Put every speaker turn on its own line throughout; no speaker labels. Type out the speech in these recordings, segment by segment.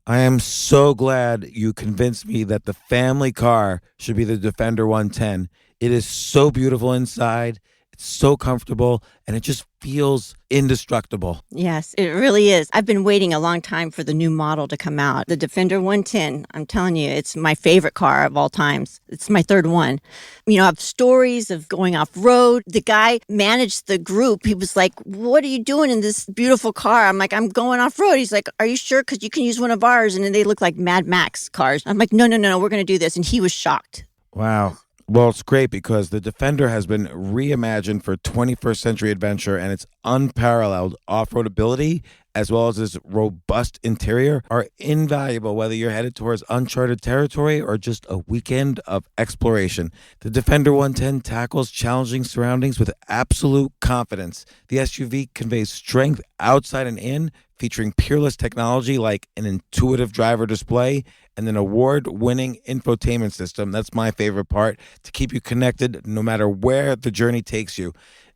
I am so glad you convinced me that the family car should be the Defender 110. It is so beautiful inside. It's so comfortable and it just feels indestructible.
Yes, it really is. I've been waiting a long time for the new model to come out. The Defender 110, I'm telling you, it's my favorite car of all times. It's my third one. You know, I have stories of going off-road. The guy managed the group. He was like, what are you doing in this beautiful car? I'm like, I'm going off-road. He's like, are you sure? Because you can use one of ours. And then they look like Mad Max cars. I'm like, no, we're going to do this. And he was shocked.
Wow. Well, it's great because the Defender has been reimagined for 21st century adventure, and its unparalleled off-road ability as well as its robust interior are invaluable whether you're headed towards uncharted territory or just a weekend of exploration. The Defender 110 tackles challenging surroundings with absolute confidence. The SUV conveys strength outside and in, featuring peerless technology like an intuitive driver display and an award-winning infotainment system. That's my favorite part, to keep you connected no matter where the journey takes you.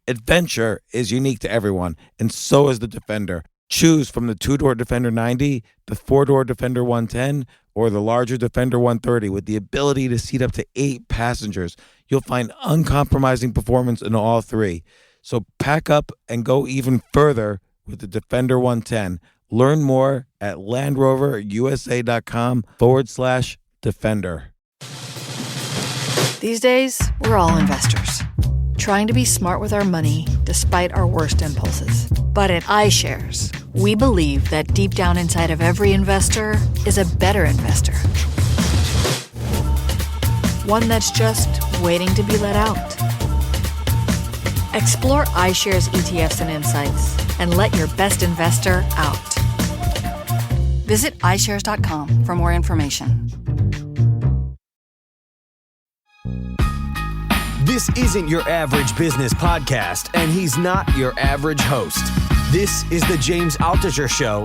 Adventure is unique to everyone, and so is the Defender. Choose from the two-door Defender 90, the four-door Defender 110, or the larger Defender 130 with the ability to seat up to 8 passengers. You'll find uncompromising performance in all three. So pack up and go even further with the Defender 110. Learn more at LandRoverUSA.com/Defender.
These days, we're all investors, trying to be smart with our money despite our worst impulses. But at iShares, we believe that deep down inside of every investor is a better investor. One that's just waiting to be let out. Explore iShares ETFs and insights and let your best investor out. Visit iShares.com for more information.
This isn't your average business podcast, and he's not your average host. This is the James Altucher Show.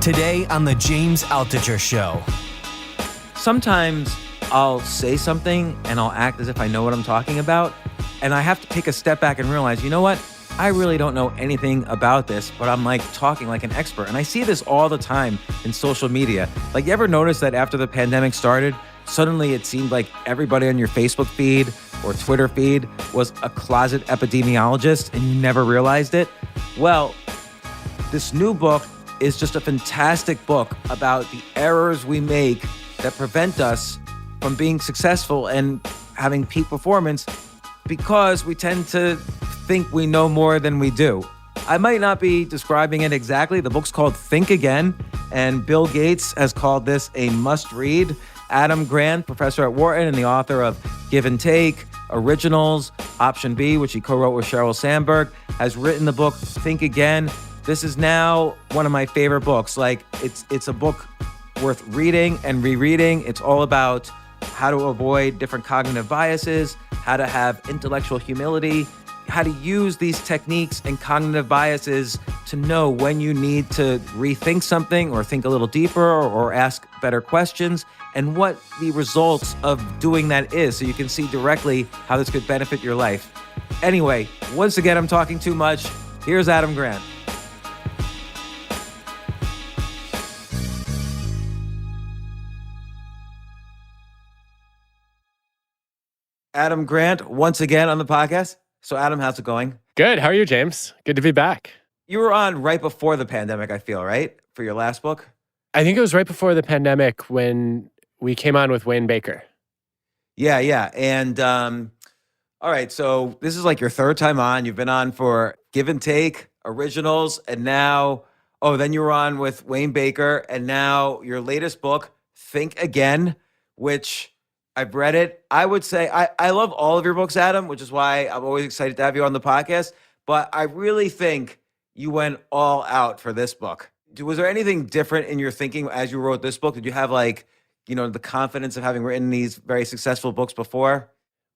Today on the James Altucher Show.
Sometimes I'll say something and I'll act as if I know what I'm talking about, and I have to take a step back and realize, you know what? I really don't know anything about this, but I'm like talking like an expert. And I see this all the time in social media. Like, you ever notice that after the pandemic started, suddenly it seemed like everybody on your Facebook feed or Twitter feed was a closet epidemiologist and you never realized it? Well, this new book is just a fantastic book about the errors we make that prevent us from being successful and having peak performance because we tend to think we know more than we do. I might not be describing it exactly. The book's called Think Again, and Bill Gates has called this a must-read. Adam Grant, professor at Wharton and the author of Give and Take, Originals, Option B, which he co-wrote with Sheryl Sandberg, has written the book Think Again. This is now one of my favorite books. Like, it's a book worth reading and rereading. It's all about how to avoid different cognitive biases, how to have intellectual humility, how to use these techniques and cognitive biases to know when you need to rethink something or think a little deeper or ask better questions, and what the results of doing that is, so you can see directly how this could benefit your life. Anyway, once again, I'm talking too much. Here's Adam Grant. Adam Grant, once again on the podcast. So Adam, how's it going?
Good. How are you, James? Good to be back.
You were on right before the pandemic, I feel, right? For your last book?
I think it was right before the pandemic when we came on with Wayne Baker.
Yeah. And all right, so this is like your third time on. You've been on for Give and Take, Originals, and now, then you were on with Wayne Baker, and now your latest book, Think Again, which I've read it. I would say I love all of your books, Adam, which is why I'm always excited to have you on the podcast. But I really think you went all out for this book. Was there anything different in your thinking as you wrote this book? Did you have the confidence of having written these very successful books before?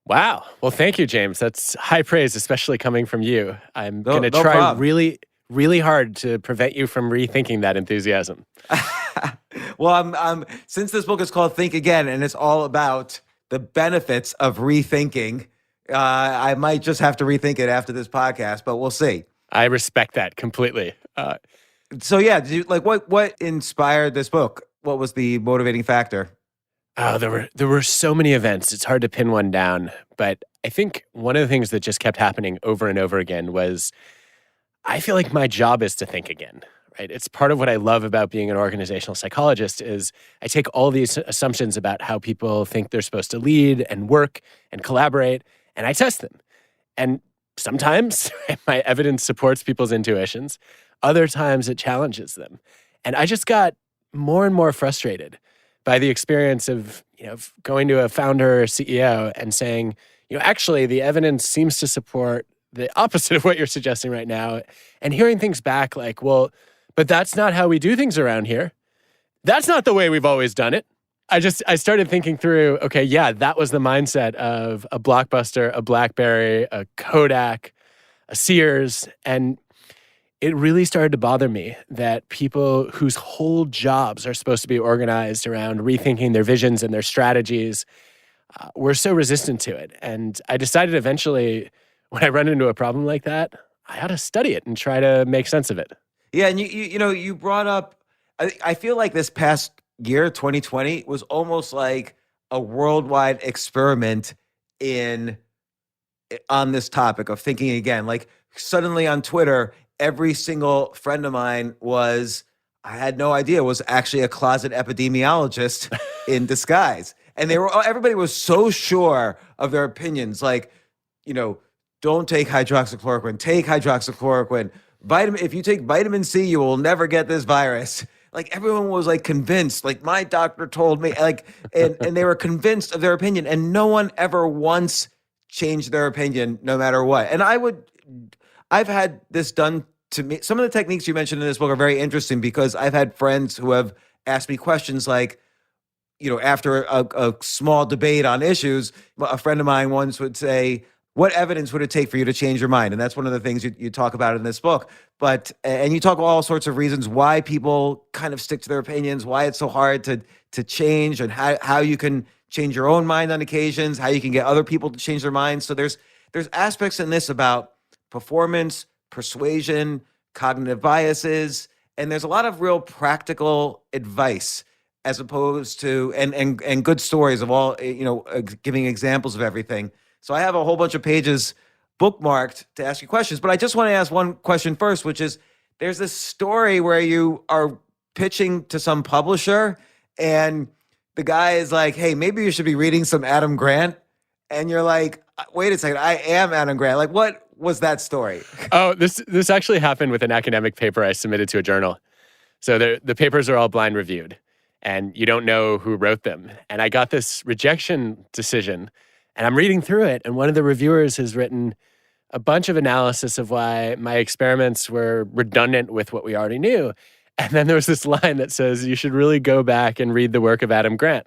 Wow. Well, thank you, James. That's high praise, especially coming from you. I'm going to try
problem.
really, really hard to prevent you from rethinking that enthusiasm.
Well, I'm since this book is called Think Again, and it's all about the benefits of rethinking, I might just have to rethink it after this podcast, but we'll see.
I respect that completely.
So yeah, what inspired this book? What was the motivating factor?
Oh, there were so many events. It's hard to pin one down. But I think one of the things that just kept happening over and over again was I feel like my job is to think again, right? It's part of what I love about being an organizational psychologist is I take all these assumptions about how people think they're supposed to lead and work and collaborate, and I test them. And sometimes my evidence supports people's intuitions. Other times it challenges them. And I just got more and more frustrated by the experience of, going to a founder or CEO and saying, actually the evidence seems to support the opposite of what you're suggesting right now. And hearing things back like, well, but that's not how we do things around here. That's not the way we've always done it. I started thinking through, okay, yeah, that was the mindset of a Blockbuster, a BlackBerry, a Kodak, a Sears. And it really started to bother me that people whose whole jobs are supposed to be organized around rethinking their visions and their strategies were so resistant to it. And I decided eventually, when I run into a problem like that, I ought to study it and try to make sense of it.
Yeah, and you brought up, I feel like this past year, 2020, was almost like a worldwide experiment on this topic of thinking again. Like suddenly on Twitter, every single friend of mine I had no idea, was actually a closet epidemiologist in disguise. And everybody was so sure of their opinions, like, don't take hydroxychloroquine, take hydroxychloroquine. If you take vitamin C, you will never get this virus. Like everyone was like convinced, like my doctor told me, like, and they were convinced of their opinion, and no one ever once changed their opinion, no matter what. And I've had this done to me. Some of the techniques you mentioned in this book are very interesting because I've had friends who have asked me questions like, after a small debate on issues, a friend of mine once would say, what evidence would it take for you to change your mind? And that's one of the things you talk about in this book. And you talk about all sorts of reasons why people kind of stick to their opinions, why it's so hard to change, and how you can change your own mind on occasions, how you can get other people to change their minds. So there's aspects in this about performance, persuasion, cognitive biases, and there's a lot of real practical advice as opposed to and good stories of all, giving examples of everything. So I have a whole bunch of pages bookmarked to ask you questions, but I just want to ask one question first, which is there's this story where you are pitching to some publisher and the guy is like, hey, maybe you should be reading some Adam Grant. And you're like, wait a second, I am Adam Grant. Like, what was that story?
Oh, this actually happened with an academic paper I submitted to a journal. So the papers are all blind reviewed and you don't know who wrote them. And I got this rejection decision and I'm reading through it. And one of the reviewers has written a bunch of analysis of why my experiments were redundant with what we already knew. And then there was this line that says, you should really go back and read the work of Adam Grant.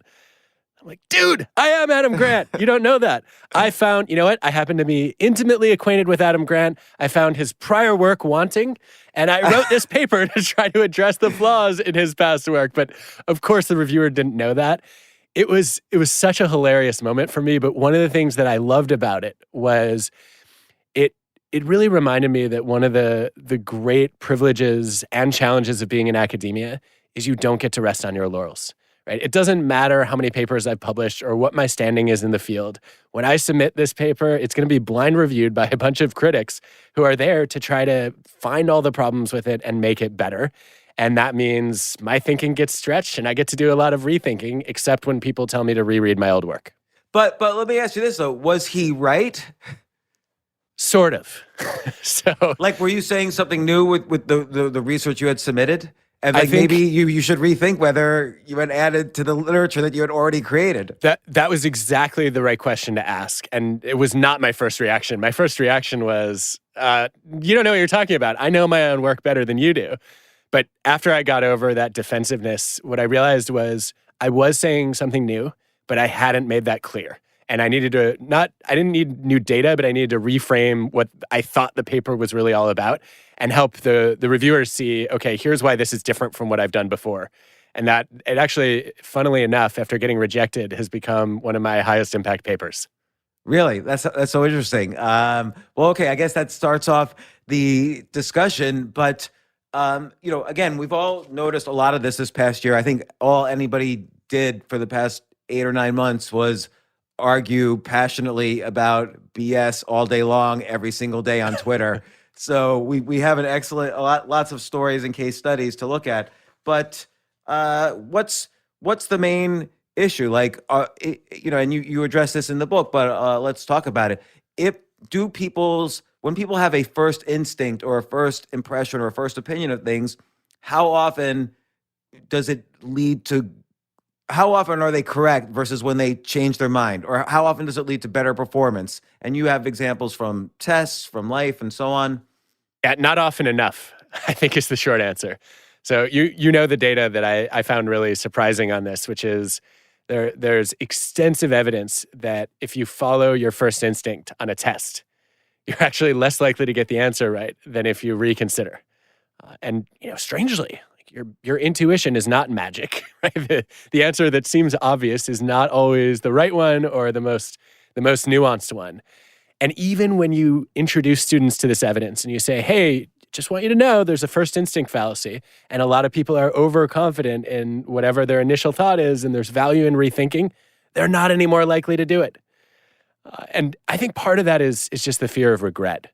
I'm like, dude, I am Adam Grant. You don't know that. I found, I happen to be intimately acquainted with Adam Grant. I found his prior work wanting, and I wrote this paper to try to address the flaws in his past work. But of course, the reviewer didn't know that. It was such a hilarious moment for me. But one of the things that I loved about it was it really reminded me that one of the great privileges and challenges of being in academia is you don't get to rest on your laurels. Right? It doesn't matter how many papers I've published or what my standing is in the field. When I submit this paper, it's going to be blind reviewed by a bunch of critics who are there to try to find all the problems with it and make it better. And that means my thinking gets stretched and I get to do a lot of rethinking, except when people tell me to reread my old work.
But let me ask you this, though. Was he right?
Sort of. So,
like, were you saying something new with the research you had submitted? And like maybe you should rethink whether you had added to the literature that you had already created.
That was exactly the right question to ask. And it was not my first reaction. My first reaction was, you don't know what you're talking about. I know my own work better than you do. But after I got over that defensiveness, what I realized was I was saying something new, but I hadn't made that clear. And I needed to I didn't need new data, but I needed to reframe what I thought the paper was really all about and help the reviewers see, okay, here's why this is different from what I've done before. And that it actually, funnily enough, after getting rejected, has become one of my highest impact papers.
Really? That's so interesting. Well, okay, I guess that starts off the discussion, but
Again, we've all noticed a lot of this past year. I think all anybody did for the past 8 or 9 months was argue passionately about BS all day long, every single day on Twitter. So we have lots of stories and case studies to look at. But what's the main issue? Like, and you address this in the book, but let's talk about it. When people have a first instinct or a first impression or a first opinion of things, how often does it lead to, how often are they correct versus when they change their mind? Or how often does it lead to better performance? And you have examples from tests, from life, and so on.
Yeah, not often enough, I think is the short answer. So you know the data that I found really surprising on this, which is there's extensive evidence that if you follow your first instinct on a test, you're actually less likely to get the answer right than if you reconsider. And strangely, like your intuition is not magic, right? The answer that seems obvious is not always the right one or the most nuanced one. And even when you introduce students to this evidence and you say, hey, just want you to know there's a first instinct fallacy, and a lot of people are overconfident in whatever their initial thought is, and there's value in rethinking, they're not any more likely to do it. And I think part of that is just the fear of regret,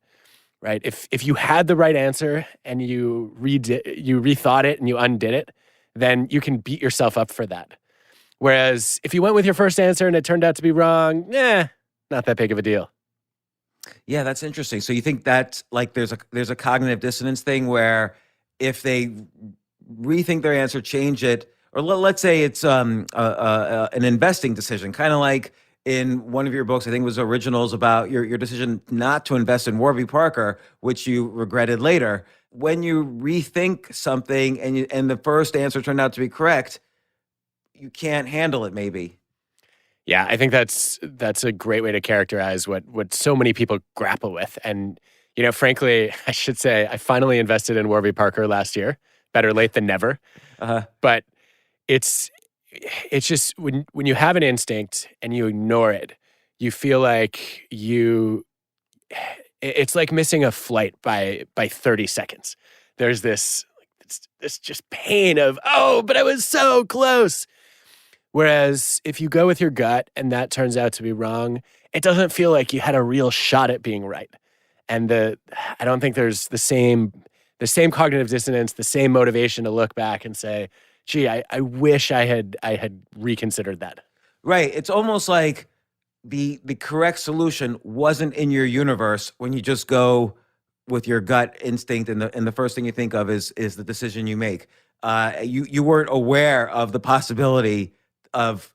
right? If you had the right answer and you rethought it and you undid it, then you can beat yourself up for that. Whereas if you went with your first answer and it turned out to be wrong, not that big of a deal.
Yeah, that's interesting. So you think that like there's a cognitive dissonance thing where if they rethink their answer, change it, or let's say it's an investing decision, kind of like in one of your books, I think it was Originals, about your decision not to invest in Warby Parker, which you regretted later. When you rethink something and the first answer turned out to be correct, you can't handle it maybe.
Yeah, I think that's a great way to characterize what so many people grapple with. And, frankly, I should say I finally invested in Warby Parker last year. Better late than never. But it's just when you have an instinct and you ignore it, you feel like it's like missing a flight by 30 seconds. There's this just pain of, but I was so close. Whereas if you go with your gut and that turns out to be wrong, it doesn't feel like you had a real shot at being right. And I don't think there's the same cognitive dissonance, the same motivation to look back and say, gee, I wish I had reconsidered that.
Right. It's almost like the correct solution wasn't in your universe when you just go with your gut instinct and the first thing you think of is the decision you make. You weren't aware of the possibility of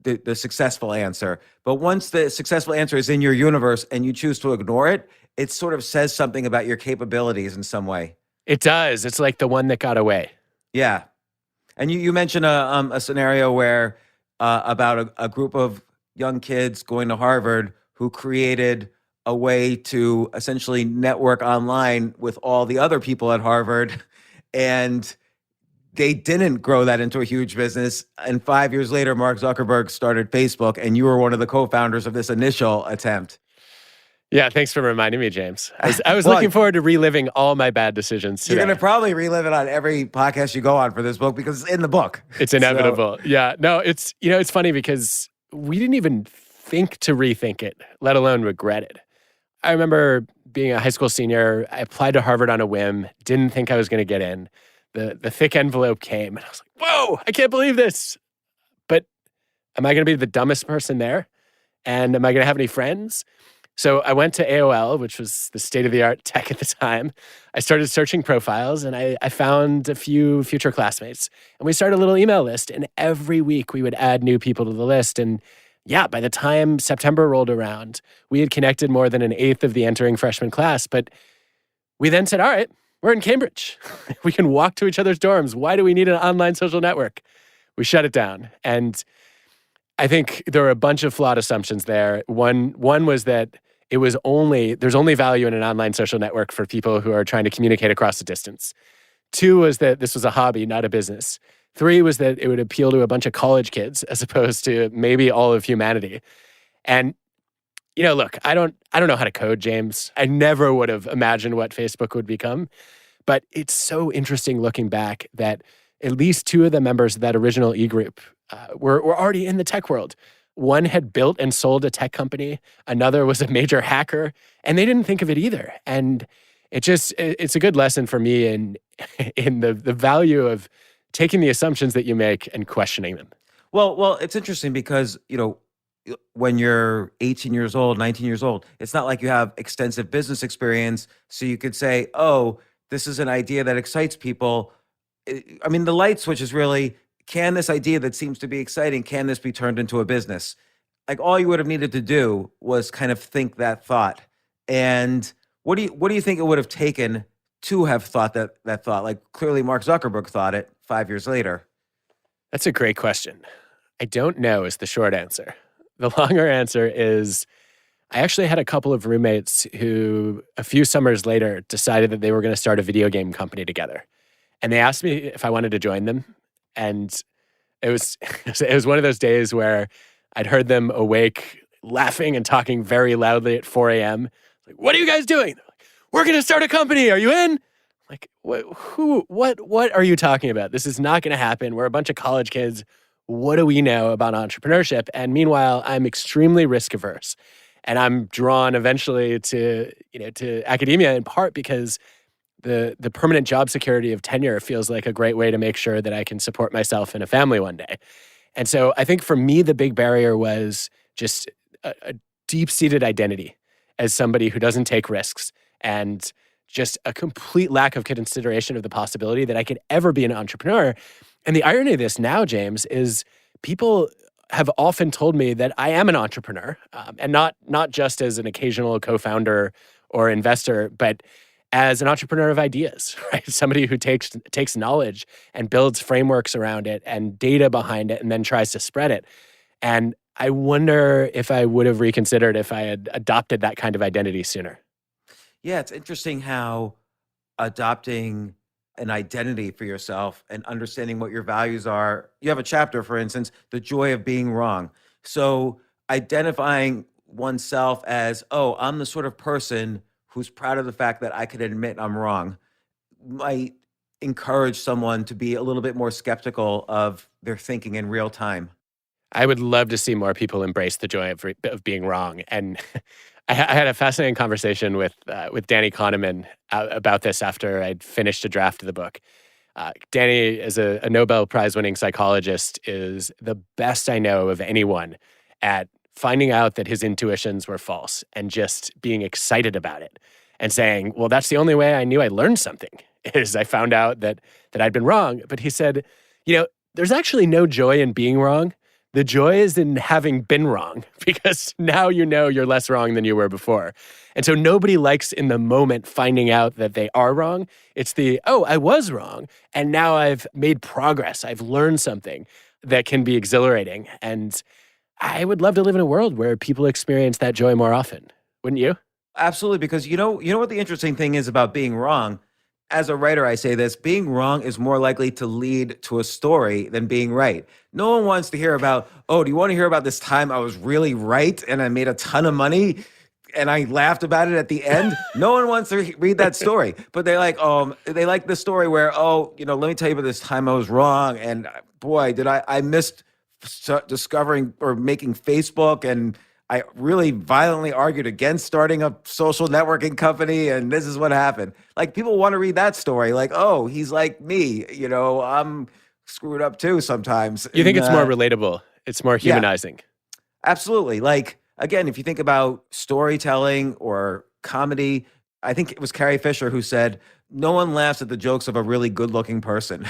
the successful answer. But once the successful answer is in your universe and you choose to ignore it, it sort of says something about your capabilities in some way.
It does. It's like the one that got away.
Yeah. And you mentioned a scenario where about a group of young kids going to Harvard who created a way to essentially network online with all the other people at Harvard, and they didn't grow that into a huge business. And 5 years later, Mark Zuckerberg started Facebook, and you were one of the co-founders of this initial attempt.
Yeah, thanks for reminding me, James. I was looking forward to reliving all my bad decisions today.
You're going to probably relive it on every podcast you go on for this book because it's in the book.
It's inevitable. So. Yeah. No, it's funny because we didn't even think to rethink it, let alone regret it. I remember being a high school senior. I applied to Harvard on a whim, didn't think I was going to get in. The thick envelope came, and I was like, whoa, I can't believe this. But am I going to be the dumbest person there? And am I going to have any friends? So I went to AOL, which was the state-of-the-art tech at the time. I started searching profiles, and I found a few future classmates. And we started a little email list, and every week we would add new people to the list. And yeah, by the time September rolled around, we had connected more than an eighth of the entering freshman class. But we then said, all right, we're in Cambridge. We can walk to each other's dorms. Why do we need an online social network? We shut it down. And I think there were a bunch of flawed assumptions there. One was that there's only value in an online social network for people who are trying to communicate across the distance. 2 was that this was a hobby, not a business. 3 was that it would appeal to a bunch of college kids as opposed to maybe all of humanity. And look, I don't know how to code, James. I never would have imagined what Facebook would become. But it's so interesting looking back that at least two of the members of that original E-group were already in the tech world. One had built and sold a tech company. Another was a major hacker, and they didn't think of it either. And it's a good lesson for me in the value of taking the assumptions that you make and questioning them.
Well, it's interesting because, when you're 18 years old, 19 years old, it's not like you have extensive business experience. So you could say, oh, this is an idea that excites people. I mean, the light switch is really, can this idea that seems to be exciting, can this be turned into a business? Like all you would have needed to do was kind of think that thought. And what do you think it would have taken to have thought that thought? Like clearly Mark Zuckerberg thought it 5 years later.
That's a great question. I don't know is the short answer. The longer answer is I actually had a couple of roommates who a few summers later decided that they were going to start a video game company together. And they asked me if I wanted to join them. And it was one of those days where I'd heard them awake, laughing and talking very loudly at 4 a.m. Like, what are you guys doing? They're like, we're going to start a company. Are you in? Like, what are you talking about? This is not going to happen. We're a bunch of college kids. What do we know about entrepreneurship? And meanwhile, I'm extremely risk averse. And I'm drawn eventually to academia in part because the permanent job security of tenure feels like a great way to make sure that I can support myself and a family one day. And so I think for me, the big barrier was just a deep-seated identity as somebody who doesn't take risks and just a complete lack of consideration of the possibility that I could ever be an entrepreneur. And the irony of this now, James, is people have often told me that I am an entrepreneur, and not just as an occasional co-founder or investor, but as an entrepreneur of ideas, right? Somebody who takes knowledge and builds frameworks around it and data behind it and then tries to spread it. And I wonder if I would have reconsidered if I had adopted that kind of identity sooner.
Yeah, it's interesting how adopting an identity for yourself and understanding what your values are. You have a chapter, for instance, the joy of being wrong. So identifying oneself as, oh, I'm the sort of person who's proud of the fact that I can admit I'm wrong, might encourage someone to be a little bit more skeptical of their thinking in real time.
I would love to see more people embrace the joy of being wrong. And I had a fascinating conversation with Danny Kahneman about this after I'd finished a draft of the book. Danny, as a Nobel Prize-winning psychologist, is the best I know of anyone at finding out that his intuitions were false and just being excited about it and saying, well, that's the only way I knew I learned something, is I found out that I'd been wrong. But he said, there's actually no joy in being wrong. The joy is in having been wrong, because now you know you're less wrong than you were before. And so nobody likes in the moment finding out that they are wrong. It's I was wrong, and now I've made progress. I've learned something that can be exhilarating. And I would love to live in a world where people experience that joy more often. Wouldn't you?
Absolutely, because you know what the interesting thing is about being wrong? As a writer, I say this, being wrong is more likely to lead to a story than being right. No one wants to hear about, oh, do you want to hear about this time I was really right and I made a ton of money and I laughed about it at the end? No one wants to read that story. But they like the story where, let me tell you about this time I was wrong. And boy, did I missed discovering or making Facebook, and I really violently argued against starting a social networking company, and this is what happened. Like, people want to read that story. Like, oh, he's like me. I'm screwed up too sometimes.
You think it's more relatable? It's more humanizing.
Yeah, absolutely. Like, again, if you think about storytelling or comedy, I think it was Carrie Fisher who said, no one laughs at the jokes of a really good-looking person.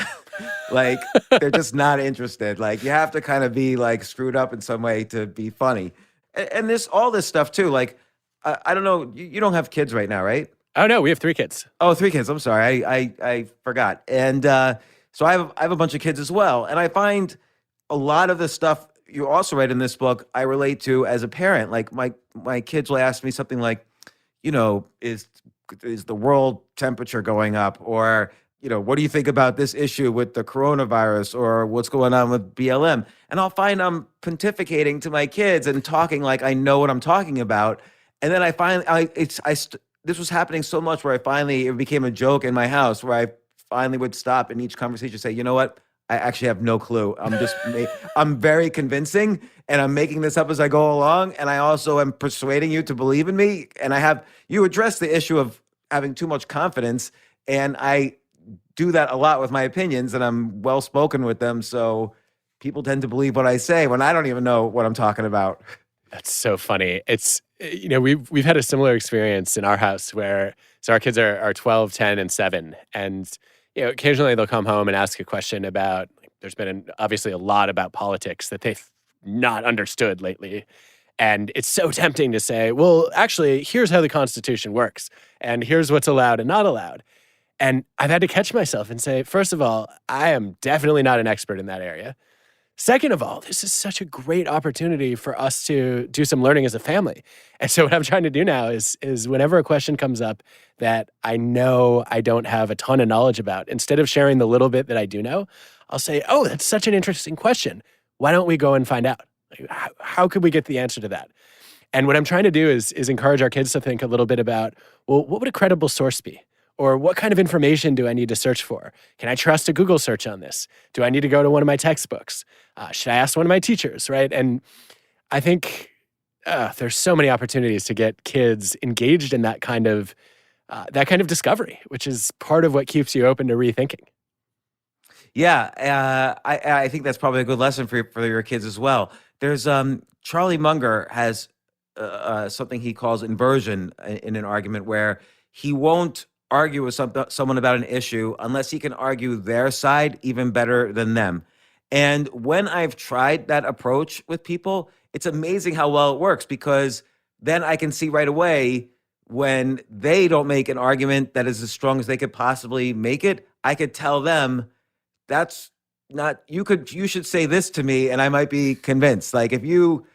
Like, they're just not interested. Like, you have to kind of be like screwed up in some way to be funny. And all this stuff too, like, I don't know, you don't have kids right now, right?
Oh no, we have 3 kids.
Oh, 3 kids. I'm sorry, I forgot. And so I have a bunch of kids as well, and I find a lot of the stuff you also write in this book I relate to as a parent. Like my kids will ask me something like, is the world temperature going up, or what do you think about this issue with the coronavirus, or what's going on with BLM? And I'll find I'm pontificating to my kids and talking like I know what I'm talking about. And then I find
this was happening so much where it became a joke in my house where I finally would stop in each conversation and say, you know what? I actually have no clue. I'm very convincing and I'm making this up as I go along. And I also am persuading you to believe in me. And you address the issue of having too much confidence. And I do that a lot with my opinions and I'm well spoken with them. So people tend to believe what I say when I don't even know what I'm talking about.
That's so funny. It's, we've had a similar experience in our house where, so our kids are 12, 10, and 7. And, occasionally they'll come home and ask a question about, there's been obviously a lot about politics that they've not understood lately. And it's so tempting to say, well, actually, here's how the Constitution works. And here's what's allowed and not allowed. And I've had to catch myself and say, first of all, I am definitely not an expert in that area. Second of all, this is such a great opportunity for us to do some learning as a family. And so what I'm trying to do now is whenever a question comes up that I know I don't have a ton of knowledge about, instead of sharing the little bit that I do know, I'll say, oh, that's such an interesting question. Why don't we go and find out? How could we get the answer to that? And what I'm trying to do is encourage our kids to think a little bit about, well, what would a credible source be? Or what kind of information do I need to search for? Can I trust a Google search on this? Do I need to go to one of my textbooks? Should I ask one of my teachers, right? And I think there's so many opportunities to get kids engaged in that kind of discovery, which is part of what keeps you open to rethinking.
Yeah, I think that's probably a good lesson for your kids as well. There's Charlie Munger has something he calls inversion in an argument where he won't argue with someone about an issue unless he can argue their side even better than them. And when I've tried that approach with people, it's amazing how well it works because then I can see right away when they don't make an argument that is as strong as they could possibly make it. I could tell them that's not, you should say this to me and I might be convinced. Like if you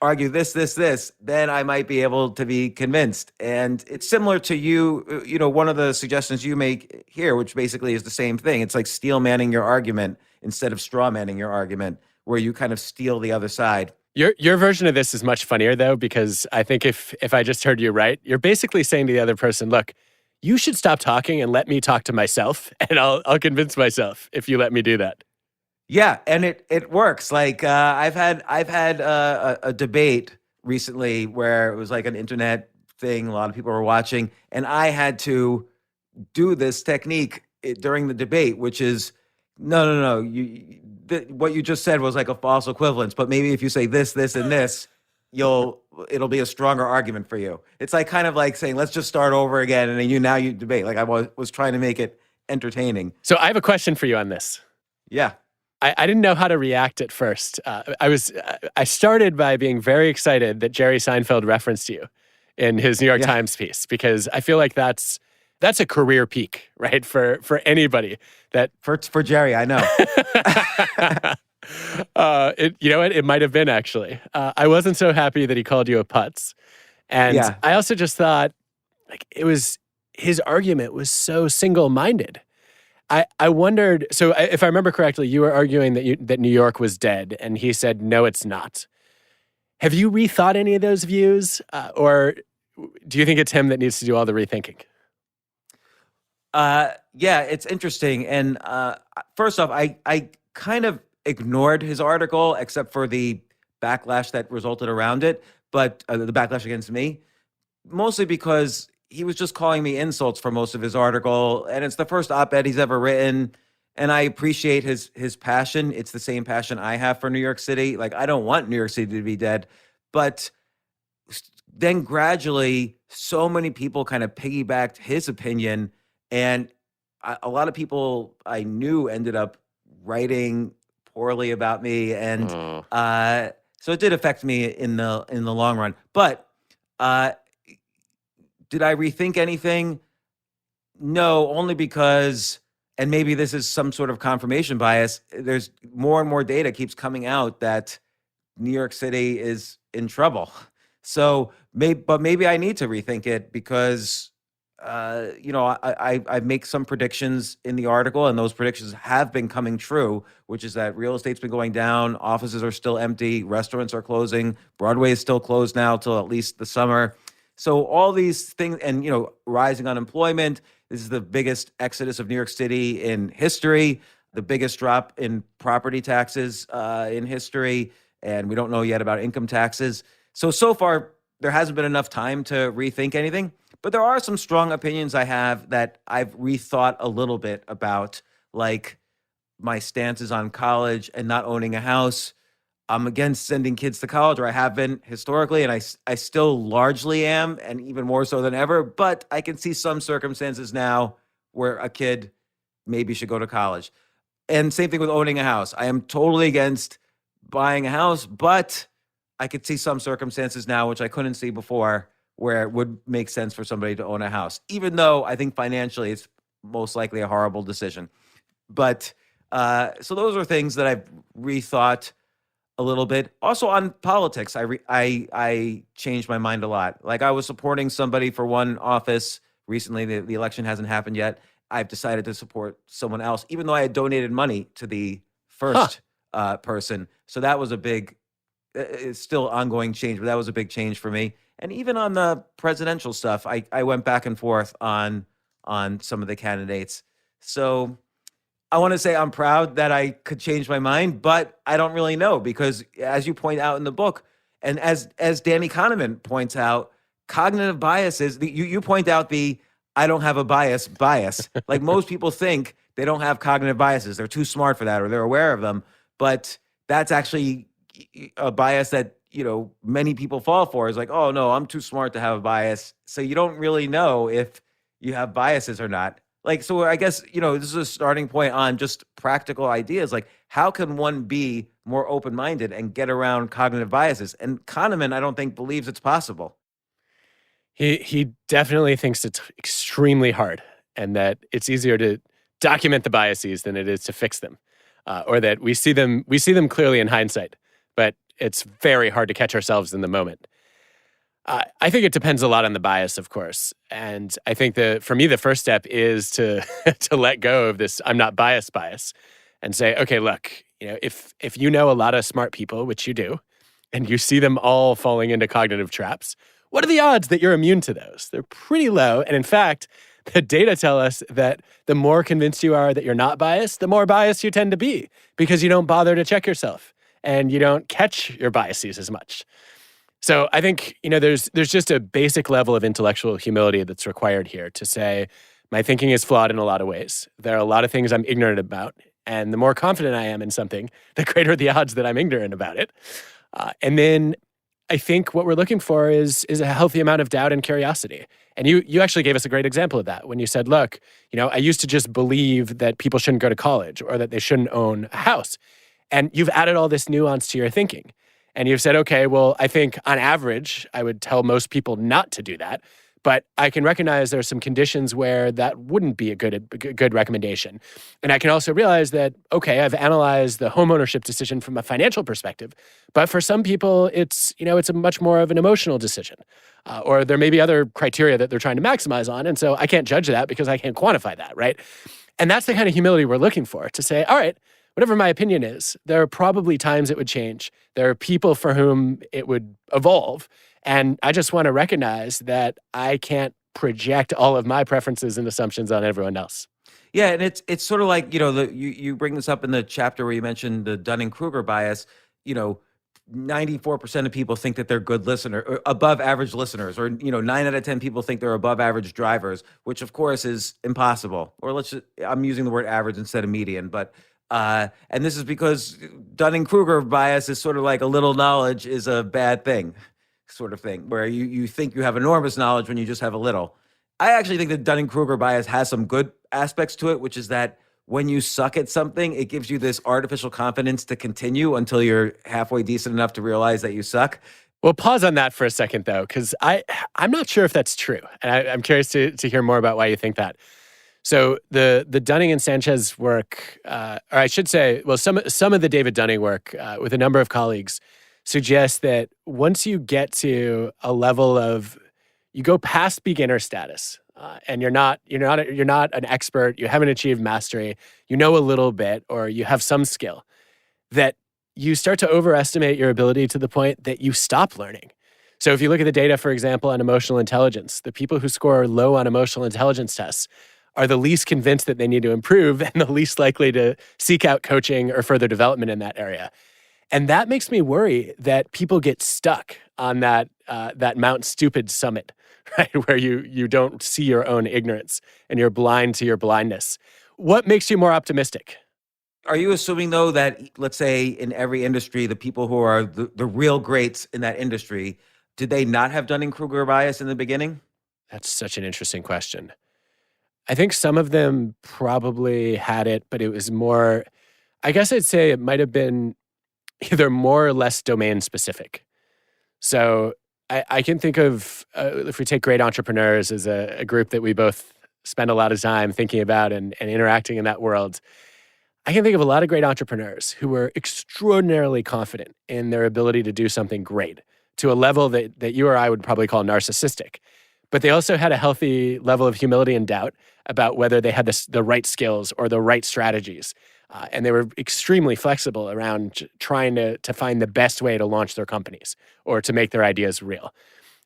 argue this, then I might be able to be convinced. And it's similar to one of the suggestions you make here, which basically is the same thing. It's like steel manning your argument instead of straw manning your argument, where you kind of steal the other side.
Your version of this is much funnier though, because I think if I just heard you right, you're basically saying to the other person, look, you should stop talking and let me talk to myself, and I'll convince myself if you let me do that.
Yeah, and it works. Like I've had a debate recently where it was like an internet thing. A lot of people were watching, and I had to do this technique during the debate, which is no. What you just said was like a false equivalence. But maybe if you say this, and this, it'll be a stronger argument for you. It's like kind of like saying, let's just start over again, and then you debate. Like I was trying to make it entertaining.
So I have a question for you on this.
Yeah.
I didn't know how to react at first. I started by being very excited that Jerry Seinfeld referenced you in his New York Times piece, because I feel like that's a career peak, right? For anybody that
for Jerry, I know.
It might have been actually. I wasn't so happy that he called you a putz, and I also just thought like his argument was so single-minded. I wondered, so if I remember correctly, you were arguing that New York was dead, and he said, no, it's not. Have you rethought any of those views, or do you think it's him that needs to do all the rethinking?
Yeah, it's interesting. And first off, I kind of ignored his article, except for the backlash that resulted around it, but the backlash against me, mostly because he was just calling me insults for most of his article, and it's the first op-ed he's ever written, and I appreciate his passion. It's the same passion I have for New York City. Like, I don't want New York City to be dead, but then gradually, so many people kind of piggybacked his opinion, and a lot of people I knew ended up writing poorly about me, and so it did affect me in the long run. But did I rethink anything? No, only because, and maybe this is some sort of confirmation bias, there's more and more data keeps coming out that New York City is in trouble. So maybe I need to rethink it because, I make some predictions in the article, and those predictions have been coming true, which is that real estate's been going down, offices are still empty, restaurants are closing, Broadway is still closed now till at least the summer.
So all these things, and rising unemployment. This is the biggest exodus of New York City in history, the biggest drop in property taxes in history, and we don't know yet about income taxes. So far, there hasn't been enough time to rethink anything. But there are some strong opinions I have that I've rethought a little bit about, like my stances on college and not owning a house. I'm against sending kids to college, or I have been historically, and I still largely am, and even more so than ever. But I can see some circumstances now where a kid maybe should go to college. And same thing with owning a house. I am totally against buying a house, but I could see some circumstances now, which I couldn't see before, where it would make sense for somebody to own a house, even though I think financially it's most likely a horrible decision. But so those are things that I've rethought a little bit. Also on politics, I changed my mind a lot. Like I was supporting somebody for one office recently. The election hasn't happened yet. I've decided to support someone else, even though I had donated money to the first person. So that was a big, it's still ongoing change, but that was a big change for me. And even on the presidential stuff, I went back and forth on some of the candidates. So I want to say I'm proud that I could change my mind, but I don't really know because, as you point out in the book, and as Danny Kahneman points out, cognitive biases. You point out the I don't have a bias. Like most people think they don't have cognitive biases. They're too smart for that, or they're aware of them. But that's actually a bias that many people fall for. Is like, oh no, I'm too smart to have a bias. So you don't really know if you have biases or not. Like, so I guess, this is a starting point on just practical ideas. Like, how can one be more open-minded and get around cognitive biases? And Kahneman, I don't think, believes it's possible.
He definitely thinks it's extremely hard and that it's easier to document the biases than it is to fix them, or that we see them clearly in hindsight, but it's very hard to catch ourselves in the moment. I think it depends a lot on the bias, of course. And I think for me, the first step is to to let go of this I'm not bias and say, okay, look, if you know a lot of smart people, which you do, and you see them all falling into cognitive traps, what are the odds that you're immune to those? They're pretty low. And in fact, the data tell us that the more convinced you are that you're not biased, the more biased you tend to be because you don't bother to check yourself and you don't catch your biases as much. So I think, there's just a basic level of intellectual humility that's required here to say, my thinking is flawed in a lot of ways. There are a lot of things I'm ignorant about. And the more confident I am in something, the greater the odds that I'm ignorant about it. And then I think what we're looking for is a healthy amount of doubt and curiosity. And you actually gave us a great example of that when you said, look, I used to just believe that people shouldn't go to college or that they shouldn't own a house. And you've added all this nuance to your thinking. And you've said, okay, well, I think on average, I would tell most people not to do that. But I can recognize there are some conditions where that wouldn't be a good recommendation. And I can also realize that, okay, I've analyzed the homeownership decision from a financial perspective. But for some people, it's a much more of an emotional decision. Or there may be other criteria that they're trying to maximize on. And so I can't judge that because I can't quantify that, right? And that's the kind of humility we're looking for, to say, all right, whatever my opinion is, there are probably times it would change. There are people for whom it would evolve. And I just want to recognize that I can't project all of my preferences and assumptions on everyone else.
Yeah, and it's sort of like, you bring this up in the chapter where you mentioned the Dunning-Kruger bias. 94% of people think that they're good listeners, or above average listeners, or 9 out of 10 people think they're above average drivers, which of course is impossible. Or I'm using the word average instead of median, but and this is because Dunning-Kruger bias is sort of like a little knowledge is a bad thing, sort of thing, where you think you have enormous knowledge when you just have a little. I actually think that Dunning-Kruger bias has some good aspects to it, which is that when you suck at something, it gives you this artificial confidence to continue until you're halfway decent enough to realize that you suck.
Well, pause on that for a second, though, because I'm not sure if that's true. And I'm curious to hear more about why you think that. So the Dunning and Sanchez work, or I should say, well, some of the David Dunning work with a number of colleagues suggests that once you get to a level of, you go past beginner status, and you're not an expert, you haven't achieved mastery, you know a little bit, or you have some skill, that you start to overestimate your ability to the point that you stop learning. So if you look at the data, for example, on emotional intelligence, the people who score low on emotional intelligence tests are the least convinced that they need to improve and the least likely to seek out coaching or further development in that area. And that makes me worry that people get stuck on that Mount Stupid summit, right, where you don't see your own ignorance and you're blind to your blindness. What makes you more optimistic?
Are you assuming, though, that, let's say, in every industry, the people who are the real greats in that industry, did they not have Dunning-Kruger bias in the beginning?
That's such an interesting question. I think some of them probably had it, but it was more, I guess I'd say it might have been either more or less domain specific. So I can think of, if we take great entrepreneurs as a group that we both spend a lot of time thinking about and interacting in that world, I can think of a lot of great entrepreneurs who were extraordinarily confident in their ability to do something great to a level that you or I would probably call narcissistic. But they also had a healthy level of humility and doubt about whether they had the right skills or the right strategies. And they were extremely flexible around trying to find the best way to launch their companies or to make their ideas real.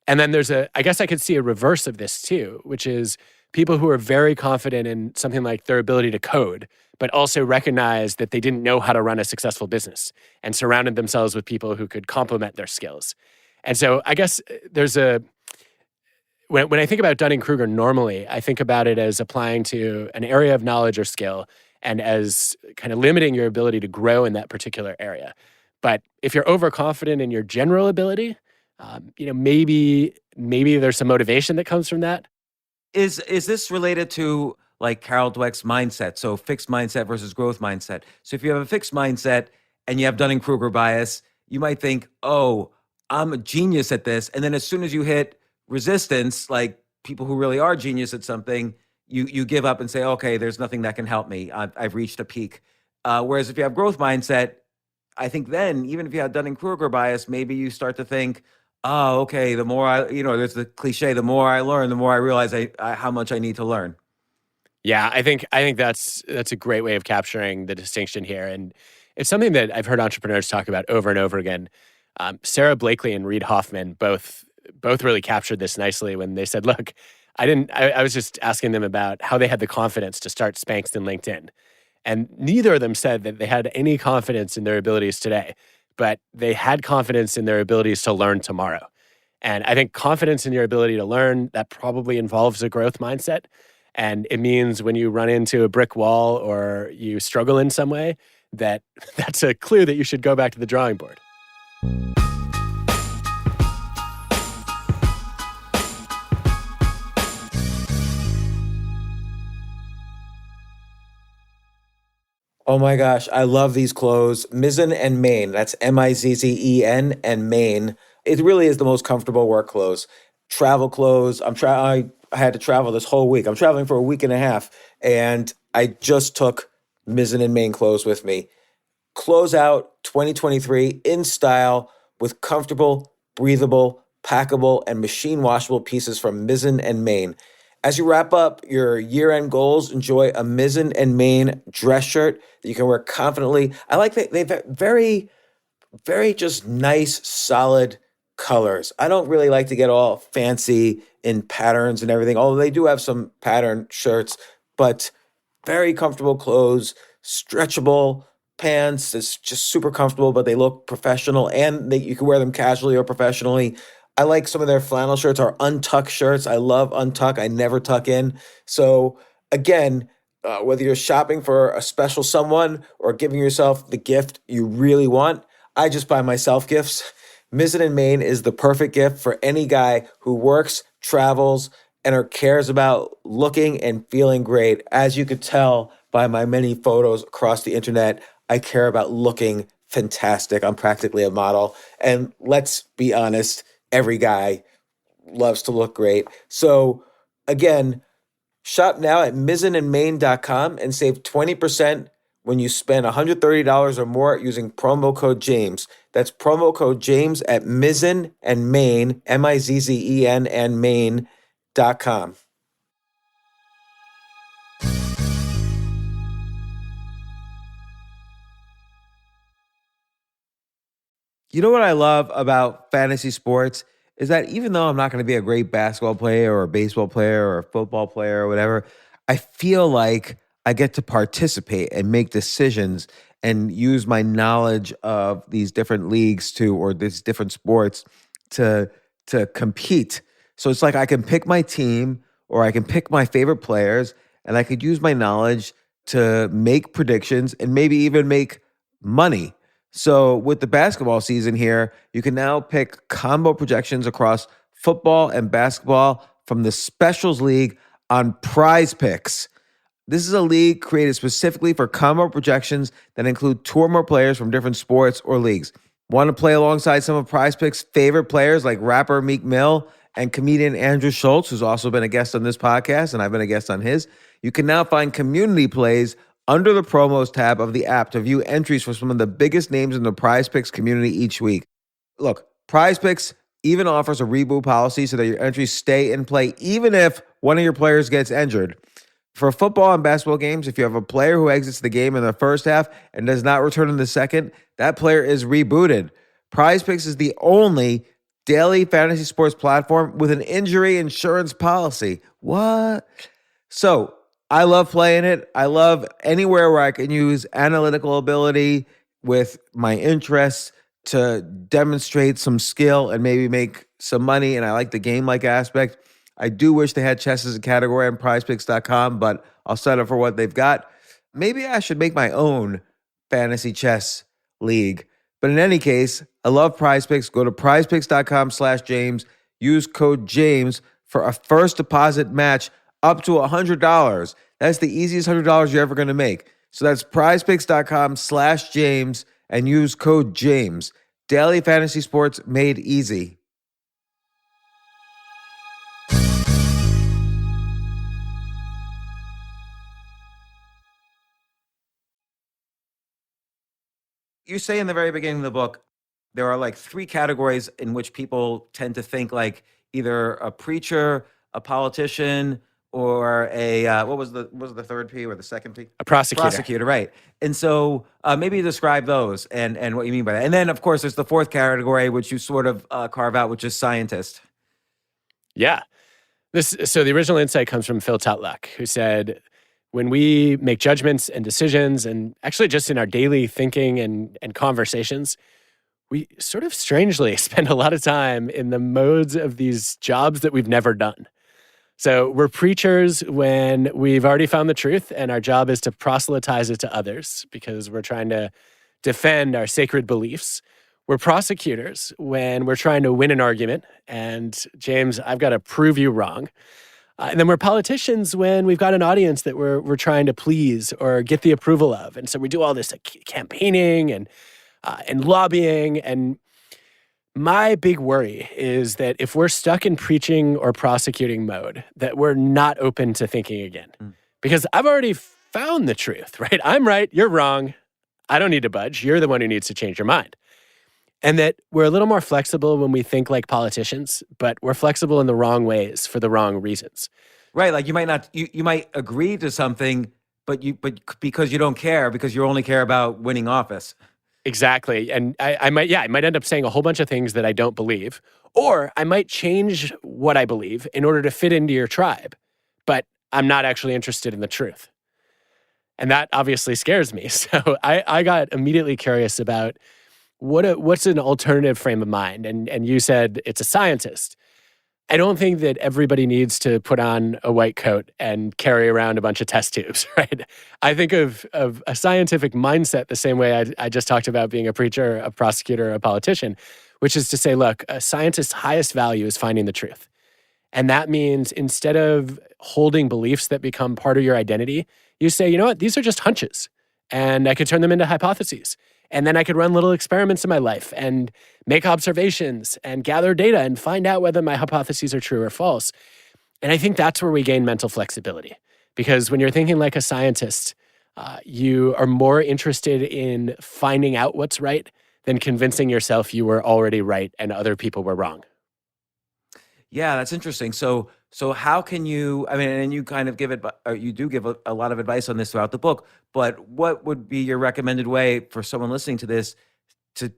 And then I guess I could see a reverse of this too, which is people who are very confident in something like their ability to code, but also recognize that they didn't know how to run a successful business and surrounded themselves with people who could complement their skills. And so I guess when I think about Dunning-Kruger normally, I think about it as applying to an area of knowledge or skill and as kind of limiting your ability to grow in that particular area. But if you're overconfident in your general ability, maybe there's some motivation that comes from that.
Is this related to like Carol Dweck's mindset? So fixed mindset versus growth mindset. So if you have a fixed mindset and you have Dunning-Kruger bias, you might think, oh, I'm a genius at this. And then as soon as you hit resistance, like people who really are genius at something, you give up and say, okay, there's nothing that can help me. I've reached a peak. Whereas if you have growth mindset, I think then, even if you have Dunning-Kruger bias, maybe you start to think, oh, okay, the more there's the cliche, the more I learn, the more I realize how much I need to learn.
Yeah, I think that's a great way of capturing the distinction here. And it's something that I've heard entrepreneurs talk about over and over again. Sarah Blakely and Reid Hoffman both really captured this nicely when they said, look, I was just asking them about how they had the confidence to start Spanx and LinkedIn. And neither of them said that they had any confidence in their abilities today, but they had confidence in their abilities to learn tomorrow. And I think confidence in your ability to learn, that probably involves a growth mindset. And it means when you run into a brick wall or you struggle in some way, that's a clue that you should go back to the drawing board.
Oh my gosh, I love these clothes. Mizzen and Main. That's Mizzen and Main. It really is the most comfortable work clothes. Travel clothes. I had to travel this whole week. I'm traveling for a week and a half, and I just took Mizzen and Main clothes with me. Close out 2023 in style with comfortable, breathable, packable, and machine washable pieces from Mizzen and Main. As you wrap up your year-end goals, enjoy a Mizzen and Main dress shirt that you can wear confidently. I like that they've very, very just nice, solid colors. I don't really like to get all fancy in patterns and everything, although they do have some pattern shirts, but very comfortable clothes, stretchable pants. It's just super comfortable, but they look professional, and you can wear them casually or professionally. I like some of their flannel shirts or untuck shirts. I love untuck. I never tuck in. So again, whether you're shopping for a special someone or giving yourself the gift you really want, I just buy myself gifts. Mizzen and Main is the perfect gift for any guy who works, travels, and or cares about looking and feeling great. As you could tell by my many photos across the internet, I care about looking fantastic. I'm practically a model. And let's be honest, every guy loves to look great. So again, shop now at mizzenandmain.com and save 20% when you spend $130 or more using promo code James. That's promo code James at Mizzen and Main, Mizzen and Main.com.
You know what I love about fantasy sports
is that even though I'm not going to be a great basketball player or a baseball player or a football player or whatever, I feel like I get to participate and make decisions and use my knowledge of these different leagues or these different sports to compete. So it's like I can pick my team or I can pick my favorite players and I could use my knowledge to make predictions and maybe even make money. So with the basketball season here, you can now pick combo projections across football and basketball from the Specials League on Prize Picks. This is a league created specifically for combo projections that include two or more players from different sports or leagues. Want to play alongside some of Prize Picks' favorite players like rapper Meek Mill and comedian Andrew Schultz, who's also been a guest on this podcast, and I've been a guest on his? You can now find community plays under the promos tab of the app to view entries for some of the biggest names in the Prize Picks community each week. Look, Prize Picks even offers a reboot policy so that your entries stay in play even if one of your players gets injured. For football and basketball games, if you have a player who exits the game in the first half and does not return in the second, that player is rebooted. Prize Picks is the only daily fantasy sports platform with an injury insurance policy. What? So I love playing it. I love anywhere where I can use analytical ability with my interests to demonstrate some skill and maybe make some money. And I like the game-like aspect. I do wish they had chess as a category on prizepicks.com, but I'll settle for what they've got. Maybe I should make my own fantasy chess league. But in any case, I love Prize Picks. Go to prizepicks.com/James. Use code James for a first deposit match up to $100. That's the easiest $100 you're ever going to make. So that's prizepicks.com/James and use code James. Daily fantasy sports made easy. You say in the very beginning of the book, there are like three categories in which people tend to think, like either a preacher, a politician, or a what was the third P or the second P?
A prosecutor.
Prosecutor, right? And so maybe describe those and what you mean by that. And then of course there's the fourth category, which you sort of carve out, which is scientist.
Yeah. So the original insight comes from Phil Tutluck, who said, when we make judgments and decisions, and actually just in our daily thinking and conversations, we sort of strangely spend a lot of time in the modes of these jobs that we've never done. So we're preachers when we've already found the truth, and our job is to proselytize it to others because we're trying to defend our sacred beliefs. We're prosecutors when we're trying to win an argument, and James, I've got to prove you wrong. And then we're politicians when we've got an audience that we're trying to please or get the approval of. And so we do all this campaigning and lobbying. And my big worry is that if we're stuck in preaching or prosecuting mode, that we're not open to thinking again. Because I've already found the truth, right? I'm right, you're wrong. I don't need to budge. You're the one who needs to change your mind. And that we're a little more flexible when we think like politicians, but we're flexible in the wrong ways for the wrong reasons.
Right, like you might agree to something, but because you don't care, because you only care about winning office.
Exactly. And I might end up saying a whole bunch of things that I don't believe, or I might change what I believe in order to fit into your tribe, but I'm not actually interested in the truth. And that obviously scares me. So I got immediately curious about what's an alternative frame of mind? And you said it's a scientist. I don't think that everybody needs to put on a white coat and carry around a bunch of test tubes, right? I think of a scientific mindset the same way I just talked about being a preacher, a prosecutor, a politician, which is to say, look, a scientist's highest value is finding the truth. And that means instead of holding beliefs that become part of your identity, you say, you know what, these are just hunches, and I could turn them into hypotheses. And then I could run little experiments in my life and make observations and gather data and find out whether my hypotheses are true or false. And I think that's where we gain mental flexibility. Because when you're thinking like a scientist, you are more interested in finding out what's right than convincing yourself you were already right and other people were wrong.
Yeah, that's interesting. So how can you, I mean, and you kind of you do give a lot of advice on this throughout the book, but what would be your recommended way for someone listening to this to,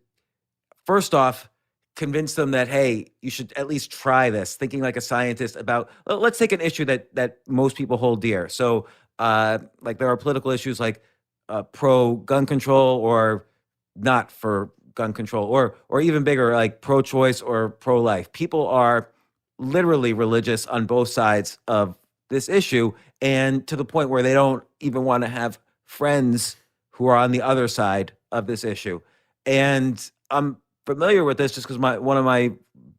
first off,
convince them that, hey, you should at least try this, thinking like a scientist about, let's take an issue that most people hold dear. So like there are political issues like pro gun control or not for gun control, or even bigger, like pro-choice or pro-life. People are literally religious on both sides of this issue, and to the point where they don't even want to have friends who are on the other side of this issue. And I'm familiar with this just because one of my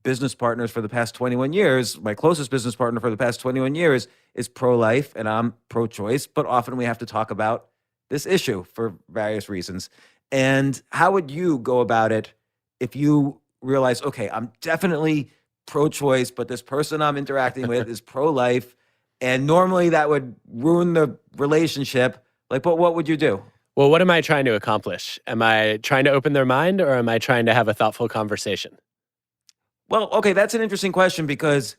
business partners for the past 21 years, my closest business partner for the past 21 years, is pro-life and I'm pro-choice, but often we have to talk about this issue for various reasons. And how would you go about it if you realize, okay, I'm definitely pro-choice, but this person I'm interacting with is pro-life, and normally that would ruin the relationship? Like, but what would you do?
Well, what am I trying to accomplish? Am I trying to open their mind, or am I trying to have a thoughtful conversation?
Well, okay, that's an interesting question, because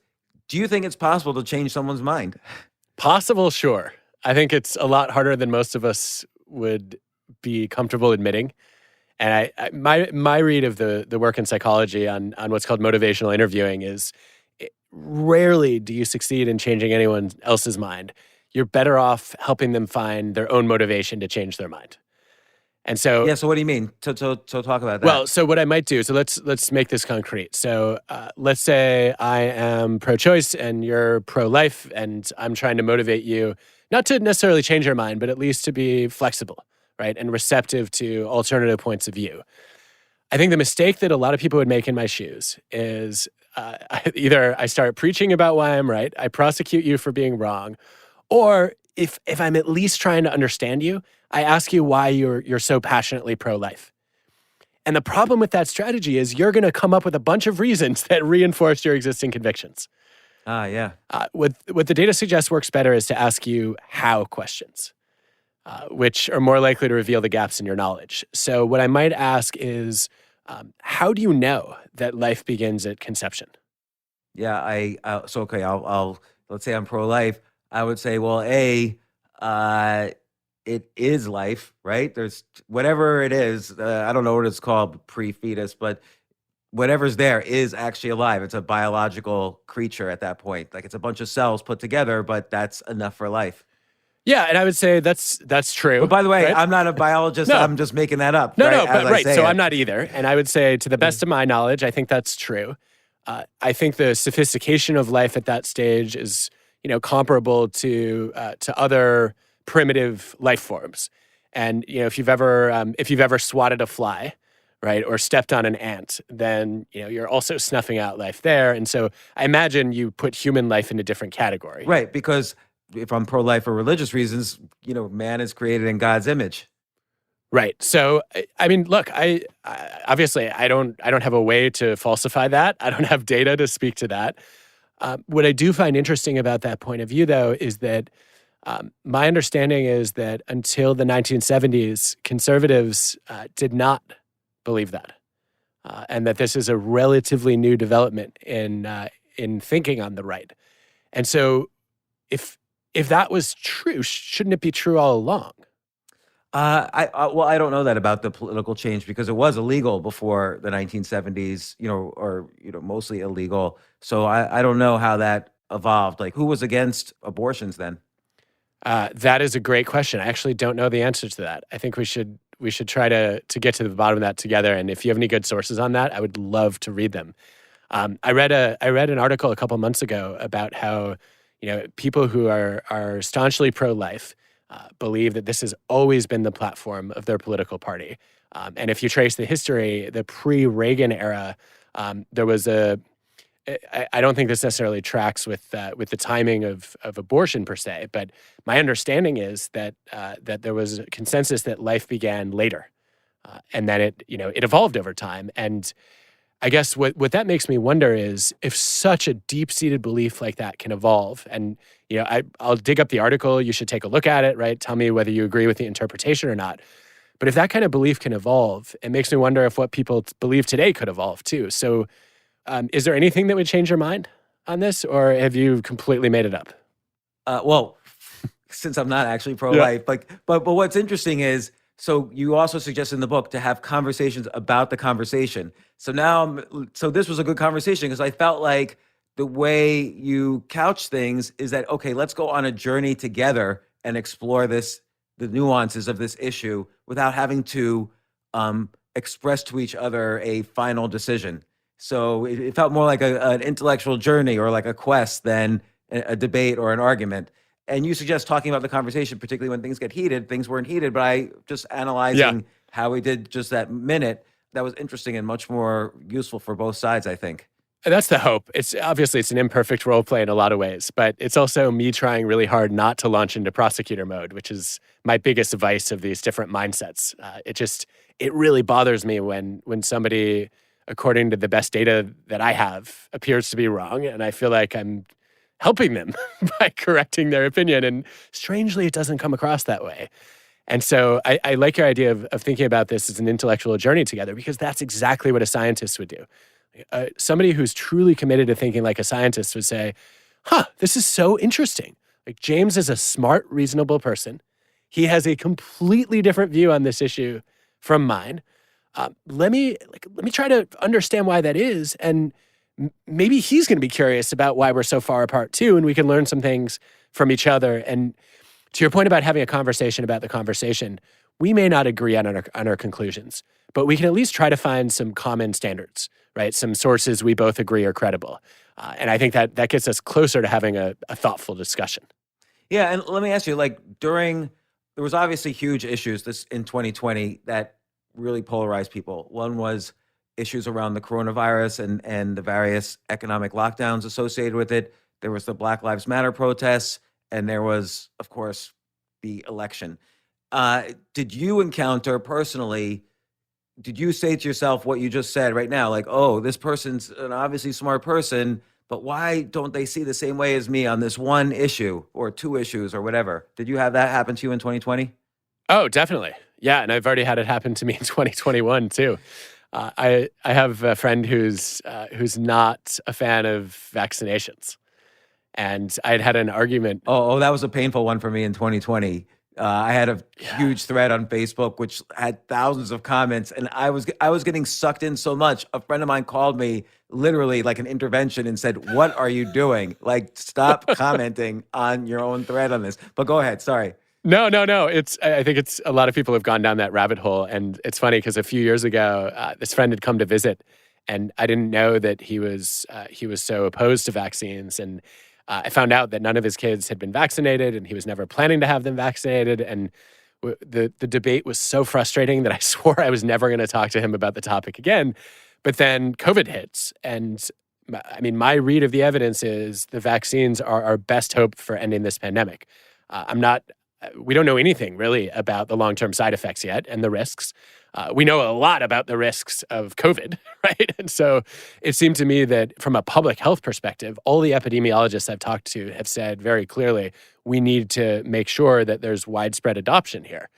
do you think it's possible to change someone's mind?
Possible, sure. I think it's a lot harder than most of us would be comfortable admitting. And my read of the work in psychology on what's called motivational interviewing is rarely do you succeed in changing anyone else's mind. You're better off helping them find their own motivation to change their mind. And so,
yeah. So what do you mean? So talk about that.
Well, so what I might do. So let's make this concrete. So let's say I am pro-choice and you're pro-life, and I'm trying to motivate you not to necessarily change your mind, but at least to be flexible, right, and receptive to alternative points of view. I think the mistake that a lot of people would make in my shoes is either I start preaching about why I'm right, I prosecute you for being wrong, or if I'm at least trying to understand you, I ask you why you're so passionately pro-life. And the problem with that strategy is you're going to come up with a bunch of reasons that reinforce your existing convictions.
Yeah.
What the data suggests works better is to ask you how questions, which are more likely to reveal the gaps in your knowledge. So what I might ask is, how do you know that life begins at conception?
Yeah. I'll let's say I'm pro-life. I would say, well, it is life, right? There's whatever it is. I don't know what it's called, pre-fetus, but whatever's there is actually alive. It's a biological creature at that point. Like, it's a bunch of cells put together, but that's enough for life.
Yeah, and I would say that's true.
But by the way,
right?
I'm not a biologist.
No.
I'm just making that up.
No,
right?
no, but right. So
it.
I'm not either. And I would say, to the best of my knowledge, I think that's true. I think the sophistication of life at that stage is, comparable to other primitive life forms. And if you've ever swatted a fly, right, or stepped on an ant, then you're also snuffing out life there. And so I imagine you put human life in a different category,
right? Because if I'm pro-life for religious reasons, man is created in God's image.
Right. So, I mean, look, I obviously I don't have a way to falsify that. I don't have data to speak to that. What I do find interesting about that point of view, though, is that my understanding is that until the 1970s, conservatives did not believe that, and that this is a relatively new development in thinking on the right. And so, if that was true, shouldn't it be true all along?
I don't know that about the political change, because it was illegal before the 1970s, or mostly illegal. So I don't know how that evolved. Like, who was against abortions then?
That is a great question. I actually don't know the answer to that. I think we should try to get to the bottom of that together. And if you have any good sources on that, I would love to read them. I read an article a couple months ago about how people who are staunchly pro-life believe that this has always been the platform of their political party. And if you trace the history, the pre-Reagan era, there was I don't think this necessarily tracks with the timing of abortion per se, but my understanding is that there was a consensus that life began later, and that it evolved over time. And I guess what that makes me wonder is, if such a deep-seated belief like that can evolve, and I'll dig up the article, you should take a look at it, right? Tell me whether you agree with the interpretation or not. But if that kind of belief can evolve, it makes me wonder if what people believe today could evolve too. So is there anything that would change your mind on this, or have you completely made it up?
Well, since I'm not actually pro-life, but what's interesting is, So you also suggest in the book to have conversations about the conversation. So so this was a good conversation because I felt like the way you couch things is that, okay, let's go on a journey together and explore the nuances of this issue without having to express to each other a final decision. So it felt more like an intellectual journey or like a quest than a debate or an argument. And you suggest talking about the conversation, particularly when things get heated. Things weren't heated, but I just analyzing how we did just that minute, that was interesting and much more useful for both sides, I think.
And that's the hope. It's an imperfect role play in a lot of ways, but it's also me trying really hard not to launch into prosecutor mode, which is my biggest vice of these different mindsets. It really bothers me when somebody, according to the best data that I have, appears to be wrong, and I feel like I'm helping them by correcting their opinion. And strangely, it doesn't come across that way. And so I like your idea of thinking about this as an intellectual journey together, because that's exactly what a scientist would do. Somebody who's truly committed to thinking like a scientist would say, this is so interesting. Like, James is a smart, reasonable person. He has a completely different view on this issue from mine. Let me try to understand why that is. And maybe he's going to be curious about why we're so far apart too. And we can learn some things from each other. And to your point about having a conversation about the conversation, we may not agree on our conclusions, but we can at least try to find some common standards, right? Some sources we both agree are credible. And I think that gets us closer to having a thoughtful discussion.
Yeah, and let me ask you, like, there was obviously huge issues this in 2020 that really polarized people. One was issues around the coronavirus and the various economic lockdowns associated with it. There was the Black Lives Matter protests, and there was, of course, the election. Did you encounter personally, did you say to yourself what you just said right now? Like, oh, this person's an obviously smart person, but why don't they see the same way as me on this one issue or two issues or whatever? Did you have that happen to you in 2020?
Oh, definitely. Yeah, and I've already had it happen to me in 2021 too. I have a friend who's not a fan of vaccinations, and I'd had an argument.
Oh, that was a painful one for me in 2020. I had a huge thread on Facebook which had thousands of comments, and I was getting sucked in so much. A friend of mine called me literally like an intervention and said, "What are you doing? Like, stop commenting on your own thread on this." But go ahead. Sorry.
No. I think it's a lot of people have gone down that rabbit hole, and it's funny because a few years ago, this friend had come to visit, and I didn't know that he was so opposed to vaccines, and I found out that none of his kids had been vaccinated, and he was never planning to have them vaccinated, and the debate was so frustrating that I swore I was never going to talk to him about the topic again. But then COVID hits, and I mean, my read of the evidence is the vaccines are our best hope for ending this pandemic. We don't know anything really about the long-term side effects yet and the risks. We know a lot about the risks of COVID, right? And so it seemed to me that from a public health perspective, all the epidemiologists I've talked to have said very clearly, we need to make sure that there's widespread adoption here.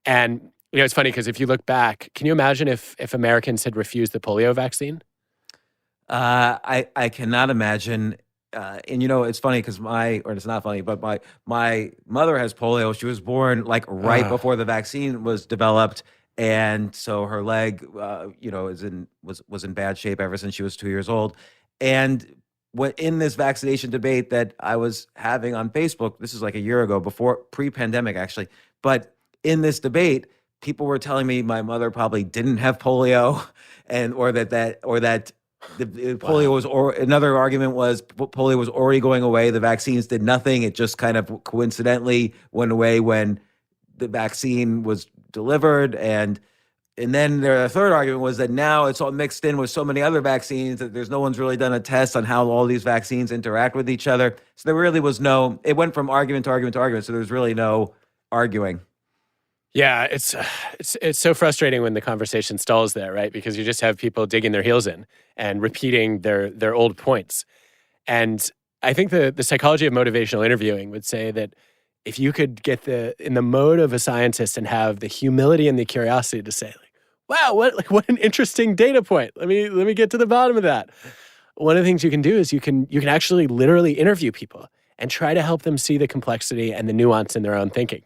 And it's funny because if you look back, can you imagine if Americans had refused the polio vaccine?
I cannot imagine. And it's funny because it's not funny, but my mother has polio. She was born like right before the vaccine was developed. And so her leg, was in bad shape ever since she was 2 years old. And in this vaccination debate that I was having on Facebook, this is like a year ago, pre-pandemic actually, but in this debate, people were telling me my mother probably didn't have polio, or that the polio was, or another argument was polio was already going away. The vaccines did nothing. It just kind of coincidentally went away when the vaccine was delivered. And then the third argument was that now it's all mixed in with so many other vaccines that no one's really done a test on how all these vaccines interact with each other. So there really was it went from argument to argument to argument. So there was really no arguing.
Yeah, it's so frustrating when the conversation stalls there, right? Because you just have people digging their heels in and repeating their old points. And I think the psychology of motivational interviewing would say that if you could get in the mode of a scientist and have the humility and the curiosity to say, like, wow, what an interesting data point. Let me get to the bottom of that. One of the things you can do is you can actually literally interview people and try to help them see the complexity and the nuance in their own thinking.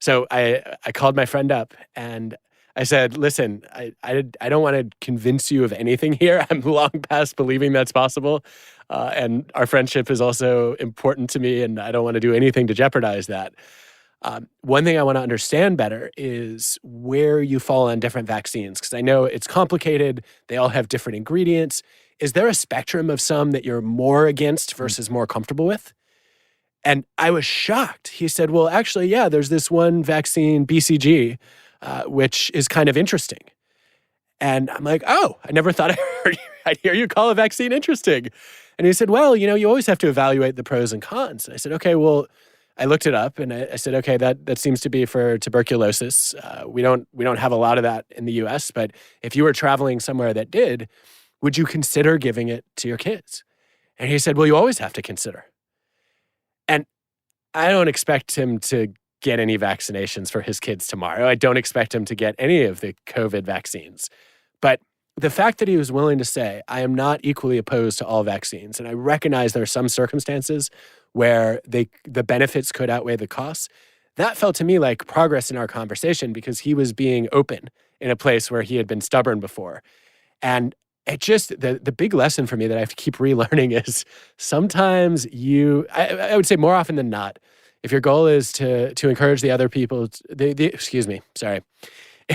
So I called my friend up and I said, listen, I don't want to convince you of anything here. I'm long past believing that's possible. And our friendship is also important to me, and I don't want to do anything to jeopardize that. One thing I want to understand better is where you fall on different vaccines, because I know it's complicated. They all have different ingredients. Is there a spectrum of some that you're more against versus more comfortable with? And I was shocked. He said, well, actually, yeah, there's this one vaccine, BCG, which is kind of interesting. And I'm like, oh, I never thought I'd hear you call a vaccine interesting. And he said, well, you always have to evaluate the pros and cons. And I said, okay, well, I looked it up and I said, okay, that seems to be for tuberculosis. We don't have a lot of that in the US, but if you were traveling somewhere that did, would you consider giving it to your kids? And he said, well, you always have to consider. And I don't expect him to get any vaccinations for his kids tomorrow. I don't expect him to get any of the COVID vaccines. But the fact that he was willing to say, I am not equally opposed to all vaccines, and I recognize there are some circumstances where the benefits could outweigh the costs, that felt to me like progress in our conversation because he was being open in a place where he had been stubborn before. And it just, the big lesson for me that I have to keep relearning is sometimes I would say more often than not, if your goal is to encourage the other people, if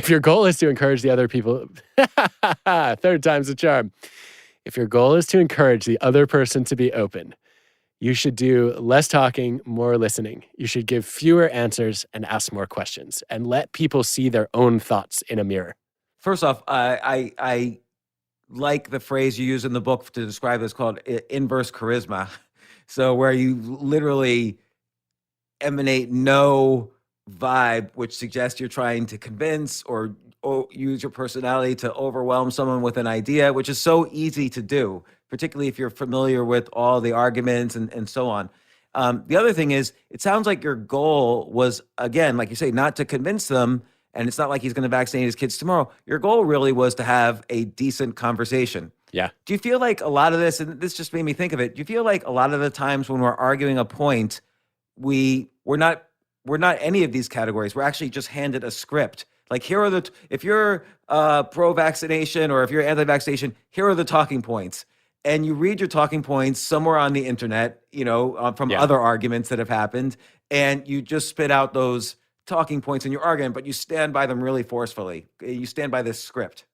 your goal is to encourage the other people, third time's the charm. If your goal is to encourage the other person to be open, you should do less talking, more listening. You should give fewer answers and ask more questions and let people see their own thoughts in a mirror.
First off, I like the phrase you use in the book to describe this called inverse charisma. So where you literally emanate no vibe, which suggests you're trying to convince or use your personality to overwhelm someone with an idea, which is so easy to do, particularly if you're familiar with all the arguments and so on. The other thing is, it sounds like your goal was, again, like you say, not to convince them, and it's not like he's going to vaccinate his kids tomorrow. Your goal really was to have a decent conversation.
Yeah.
Do you feel like a lot of this, and this just made me think of it, do you feel like a lot of the times when we're arguing a point, we're not any of these categories. We're actually just handed a script. Like, here are if you're pro-vaccination or if you're anti-vaccination, here are the talking points. And you read your talking points somewhere on the internet, from other arguments that have happened, and you just spit out those talking points in your argument, but you stand by them really forcefully. You stand by this script.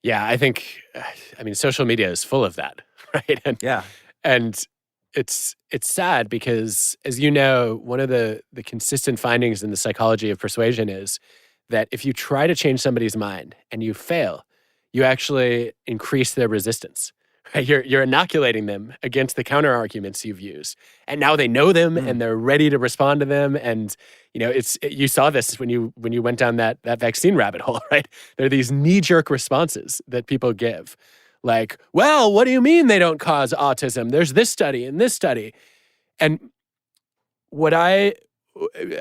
Yeah, I think, social media is full of that, right? And it's sad because, as you know, one of the consistent findings in the psychology of persuasion is that if you try to change somebody's mind and you fail, you actually increase their resistance. Right? You're inoculating them against the counter arguments you've used, and now they know them and they're ready to respond to them. And you saw this when you went down that vaccine rabbit hole, right? There are these knee-jerk responses that people give. Like, well, what do you mean they don't cause autism? There's this study and this study. And what I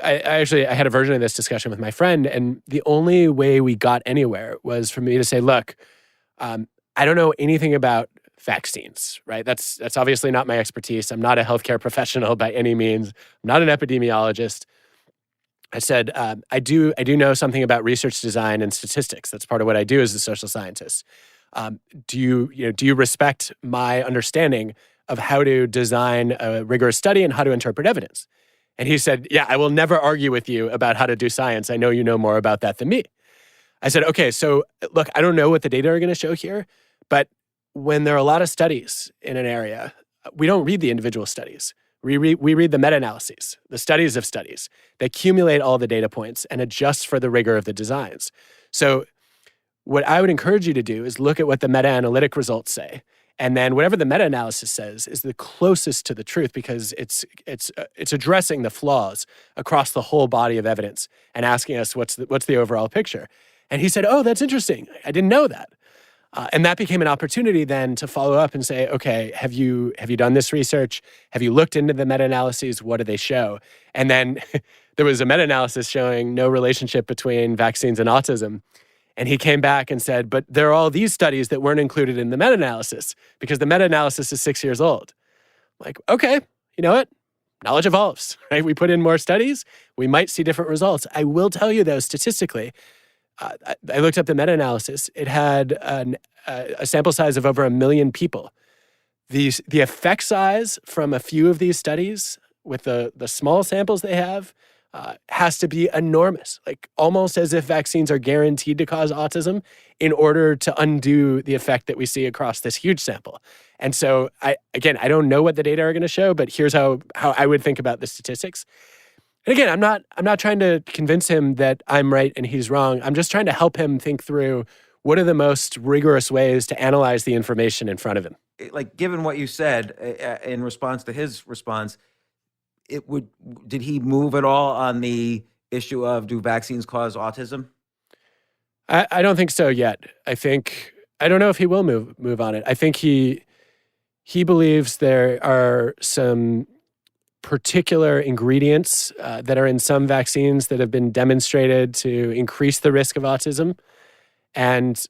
had a version of this discussion with my friend, and the only way we got anywhere was for me to say, look, I don't know anything about vaccines, right? That's obviously not my expertise. I'm not a healthcare professional by any means. I'm not an epidemiologist. I said, I do know something about research design and statistics. That's part of what I do as a social scientist. Do you respect my understanding of how to design a rigorous study and how to interpret evidence? And he said, yeah, I will never argue with you about how to do science. I know you know more about that than me. I said, okay, so look, I don't know what the data are going to show here, but when there are a lot of studies in an area, we don't read the individual studies. We read the meta-analyses, the studies of studies. They accumulate all the data points and adjust for the rigor of the designs. So what I would encourage you to do is look at what the meta-analytic results say. And then whatever the meta-analysis says is the closest to the truth because it's addressing the flaws across the whole body of evidence and asking us what's the overall picture. And he said, oh, that's interesting. I didn't know that. And that became an opportunity then to follow up and say, okay, have you done this research? Have you looked into the meta-analyses? What do they show? And then there was a meta-analysis showing no relationship between vaccines and autism. And he came back and said, but there are all these studies that weren't included in the meta-analysis because the meta-analysis is 6 years old. I'm like, okay, you know what? knowledge evolves, right? We put in more studies, we might see different results. I will tell you, though, statistically, I looked up the meta-analysis. It had a sample size of over 1 million people. The effect size from a few of these studies with the small samples they have has to be enormous, like almost as if vaccines are guaranteed to cause autism in order to undo the effect that we see across this huge sample. And so, I don't know what the data are going to show, but here's how I would think about the statistics. And again, I'm not trying to convince him that I'm right and he's wrong. I'm just trying to help him think through what are the most rigorous ways to analyze the information in front of him.
Like, given what you said in response to his response, did he move at all on the issue of do vaccines cause autism?
I don't think so yet. I don't know if he will move on it. I think he believes there are some particular ingredients that are in some vaccines that have been demonstrated to increase the risk of autism, and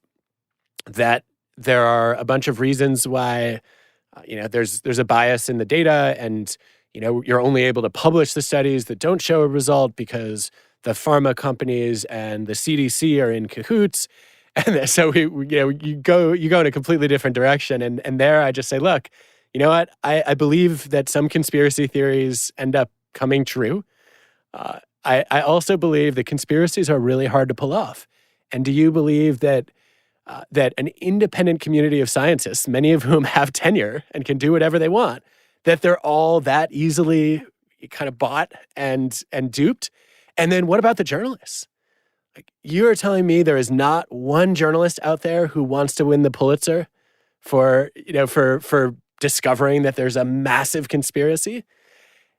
that there are a bunch of reasons why there's a bias in the data, and you're only able to publish the studies that don't show a result because the pharma companies and the CDC are in cahoots. And so you go in a completely different direction. And there I just say, look, you know what? I believe that some conspiracy theories end up coming true. I also believe that conspiracies are really hard to pull off. And do you believe that an independent community of scientists, many of whom have tenure and can do whatever they want, that they're all that easily kind of bought and duped? And then what about the journalists? Like, you're telling me there is not one journalist out there who wants to win the Pulitzer for discovering that there's a massive conspiracy?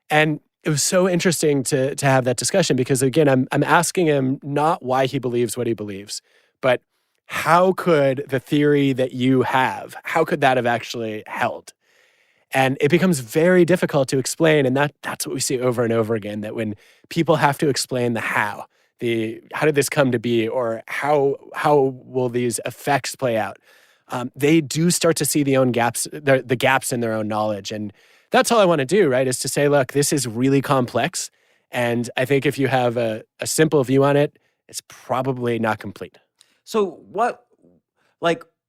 And it was so interesting to have that discussion because, again, I'm asking him not why he believes what he believes, but how could the theory that you have, how could that have actually held? And it becomes very difficult to explain, and that's what we see over and over again, that when people have to explain the how did this come to be, or how will these effects play out, they do start to see the gaps in their own knowledge. And that's all I want to do, right, is to say, look, this is really complex, and I think if you have a simple view on it, it's probably not complete.
So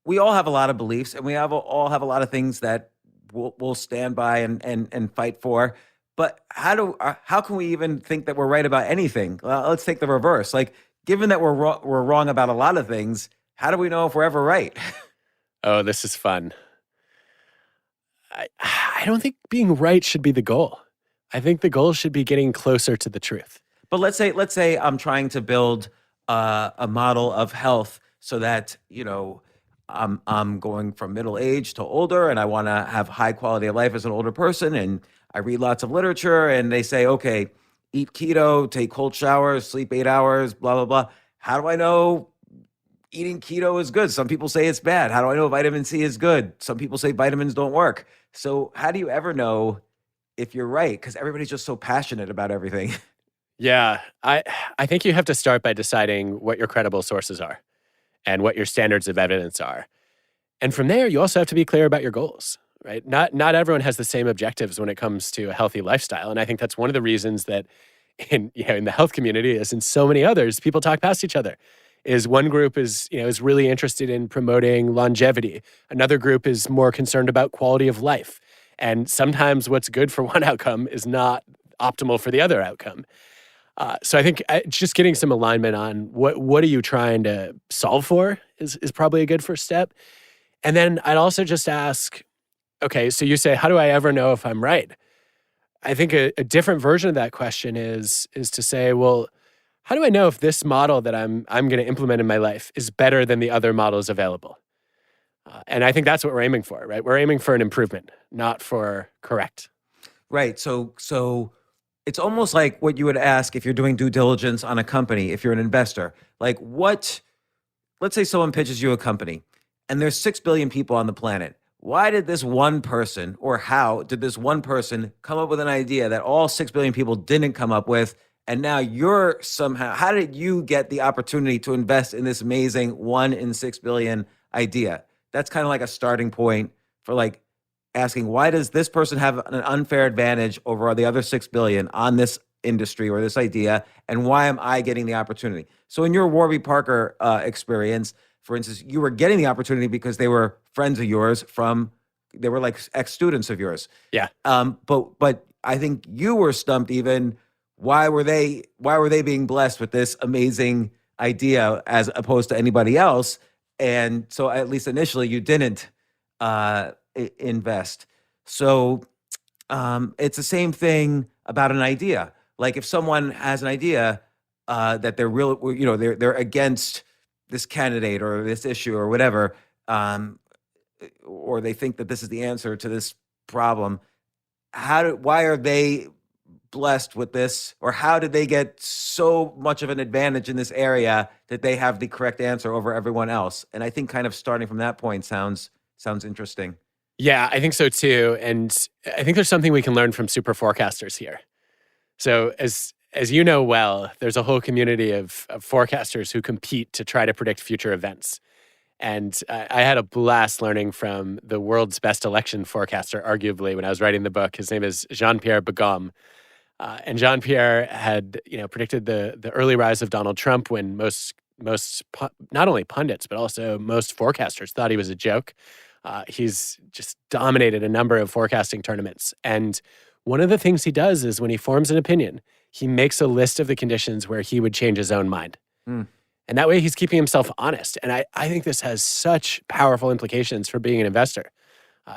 we all have a lot of beliefs, and we all have a lot of things that we'll stand by and fight for. But how can we even think that we're right about anything? Let's take the reverse. Like, given that we're wrong about a lot of things, how do we know if we're ever right?
Oh, this is fun. I don't think being right should be the goal. I think the goal should be getting closer to the truth.
But let's say I'm trying to build a model of health so that, I'm going from middle age to older, and I want to have high quality of life as an older person. And I read lots of literature, and they say, okay, eat keto, take cold showers, sleep 8 hours, blah, blah, blah. How do I know eating keto is good? Some people say it's bad. How do I know vitamin C is good? Some people say vitamins don't work. So how do you ever know if you're right? Because everybody's just so passionate about everything.
Yeah, I think you have to start by deciding what your credible sources are and what your standards of evidence are. And from there, you also have to be clear about your goals, right? Not everyone has the same objectives when it comes to a healthy lifestyle. And I think that's one of the reasons that in the health community, as in so many others, people talk past each other. Is one group is really interested in promoting longevity. Another group is more concerned about quality of life. And sometimes what's good for one outcome is not optimal for the other outcome. So I think just getting some alignment on what are you trying to solve for is probably a good first step. And then I'd also just ask, okay, so you say, how do I ever know if I'm right? I think a different version of that question is to say, well, how do I know if this model that I'm going to implement in my life is better than the other models available? And I think that's what we're aiming for, right? We're aiming for an improvement, not for correct.
Right. So it's almost like what you would ask if you're doing due diligence on a company, if you're an investor. Like, let's say someone pitches you a company, and there's 6 billion people on the planet. Why did this one person, or how did this one person come up with an idea that all 6 billion people didn't come up with? And now how did you get the opportunity to invest in this amazing 1 in 6 billion idea? That's kind of like a starting point for
asking, why does this person have an unfair advantage over the other 6 billion on this industry or this idea, and why am I getting the opportunity? So in your Warby Parker experience, for instance, you were getting the opportunity because they were friends of yours they were like ex-students of yours.
Yeah.
But I think you were stumped even. Why were they being blessed with this amazing idea as opposed to anybody else? And so at least initially you didn't invest. So it's the same thing about an idea. Like if someone has an idea that they're against this candidate or this issue or whatever, or they think that this is the answer to this problem, why are they blessed with this, or how did they get so much of an advantage in this area that they have the correct answer over everyone else? And I think kind of starting from that point sounds interesting.
Yeah, I think so too. And I think there's something we can learn from super forecasters here. So as you know well, there's a whole community of forecasters who compete to try to predict future events. And I had a blast learning from the world's best election forecaster, arguably, when I was writing the book. His name is Jean-Pierre Begum. And Jean-Pierre had, predicted the early rise of Donald Trump when most not only pundits, but also most forecasters thought he was a joke. He's just dominated a number of forecasting tournaments. And one of the things he does is when he forms an opinion, he makes a list of the conditions where he would change his own mind. Mm. And that way he's keeping himself honest. And I think this has such powerful implications for being an investor.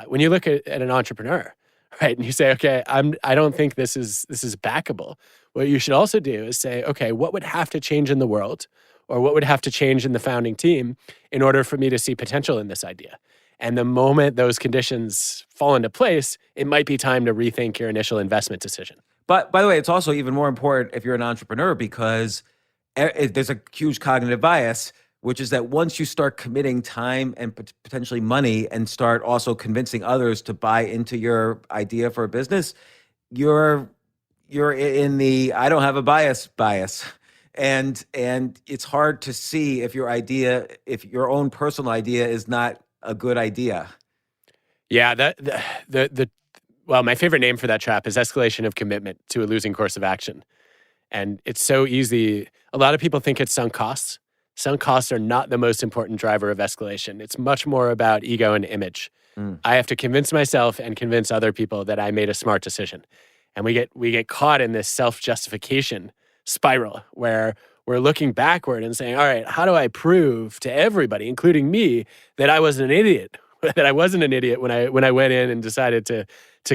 When you look at an entrepreneur, right, and you say, okay, I don't think this is backable. What you should also do is say, okay, what would have to change in the world, or what would have to change in the founding team in order for me to see potential in this idea? And the moment those conditions fall into place, it might be time to rethink your initial investment decision.
But by the way, it's also even more important if you're an entrepreneur, because there's a huge cognitive bias, which is that once you start committing time and potentially money and start also convincing others to buy into your idea for a business, you're in the I don't have a bias. And it's hard to see if your own personal idea is not a good idea.
Yeah, well, my favorite name for that trap is escalation of commitment to a losing course of action. And it's so easy. A lot of people think it's sunk costs. Sunk costs are not the most important driver of escalation. It's much more about ego and image. I have to convince myself and convince other people that I made a smart decision. And we get caught in this self-justification spiral where we're looking backward and saying, all right, how do I prove to everybody, including me, that I wasn't an idiot, that I wasn't an idiot when I went in and decided to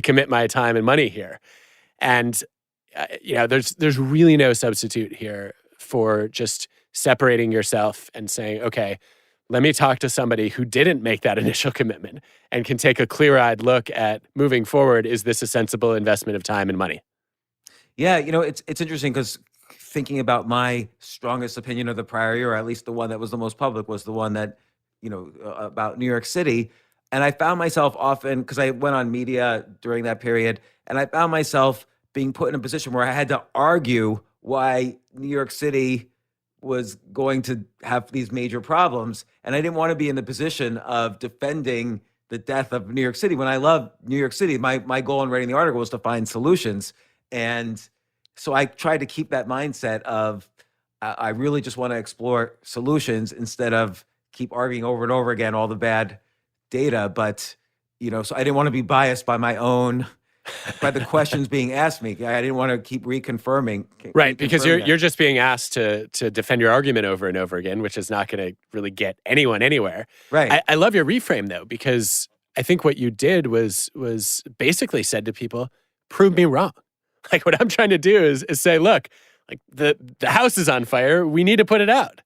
commit my time and money here? And there's really no substitute here for just separating yourself and saying, okay, let me talk to somebody who didn't make that initial commitment and can take a clear-eyed look at moving forward. Is this a sensible investment of time and money?
Yeah, it's interesting because thinking about my strongest opinion of the prior year, or at least the one that was the most public, was the one that, about New York City. And I found myself often, because I went on media during that period, and I found myself being put in a position where I had to argue why New York City was going to have these major problems. And I didn't want to be in the position of defending the death of New York City. When I love New York City, my goal in writing the article was to find solutions. And so I tried to keep that mindset of I really just want to explore solutions instead of keep arguing over and over again all the bad data. But, so I didn't want to be biased by by the questions being asked me. I didn't want to keep reconfirming.
Right, because you're just being asked to defend your argument over and over again, which is not going to really get anyone anywhere.
Right.
I love your reframe, though, because I think what you did was basically said to people, prove me wrong. Like what I'm trying to do is say, look, like the house is on fire. We need to put it out.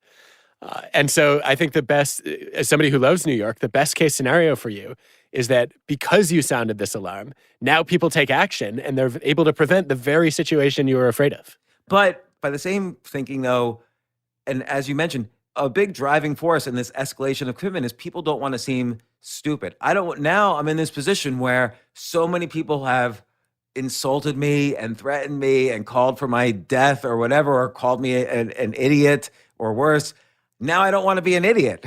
And so I think the best, as somebody who loves New York, the best case scenario for you is that because you sounded this alarm, now people take action and they're able to prevent the very situation you were afraid of.
But by the same thinking, though, and as you mentioned, a big driving force in this escalation of commitment is people don't want to seem stupid. Now I'm in this position where so many people have insulted me and threatened me and called for my death or whatever, or called me an idiot or worse. Now I don't want to be an idiot.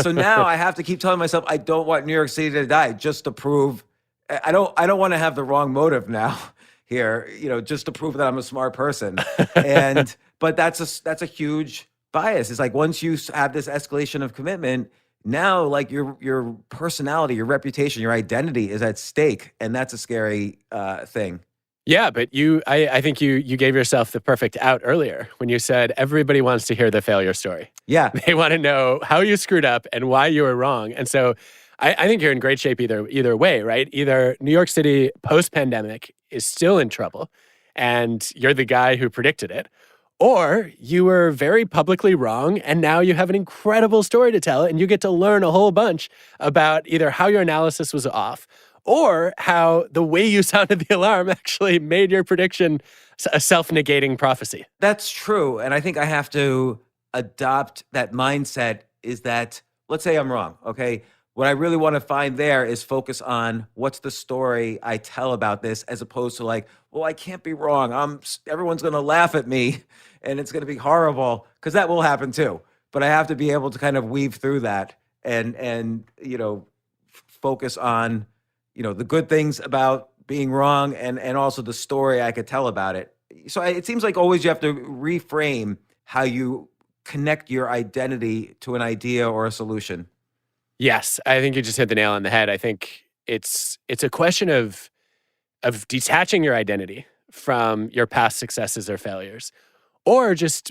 So now I have to keep telling myself I don't want New York City to die just to prove
I don't want to have the wrong motive now here, just to prove that I'm a smart person. But that's a huge bias. It's like once you have this escalation of commitment, now like your personality, your reputation, your identity is at stake, and that's a scary thing.
Yeah, but I think you gave yourself the perfect out earlier when you said everybody wants to hear the failure story.
Yeah.
They want to know how you screwed up and why you were wrong. And so I think you're in great shape either way, right? Either New York City post-pandemic is still in trouble and you're the guy who predicted it, or you were very publicly wrong and now you have an incredible story to tell and you get to learn a whole bunch about either how your analysis was off or how the way you sounded the alarm actually made your prediction a self-negating prophecy.
That's true. And I think I have to adopt that mindset is that, let's say I'm wrong, okay? What I really want to find there is focus on what's the story I tell about this, as opposed to like, well, I can't be wrong. Everyone's going to laugh at me and it's going to be horrible, because that will happen too. But I have to be able to kind of weave through that and focus on the good things about being wrong and also the story I could tell about it. So it seems like always you have to reframe how you connect your identity to an idea or a solution.
Yes, I think you just hit the nail on the head. I think it's a question of detaching your identity from your past successes or failures, or just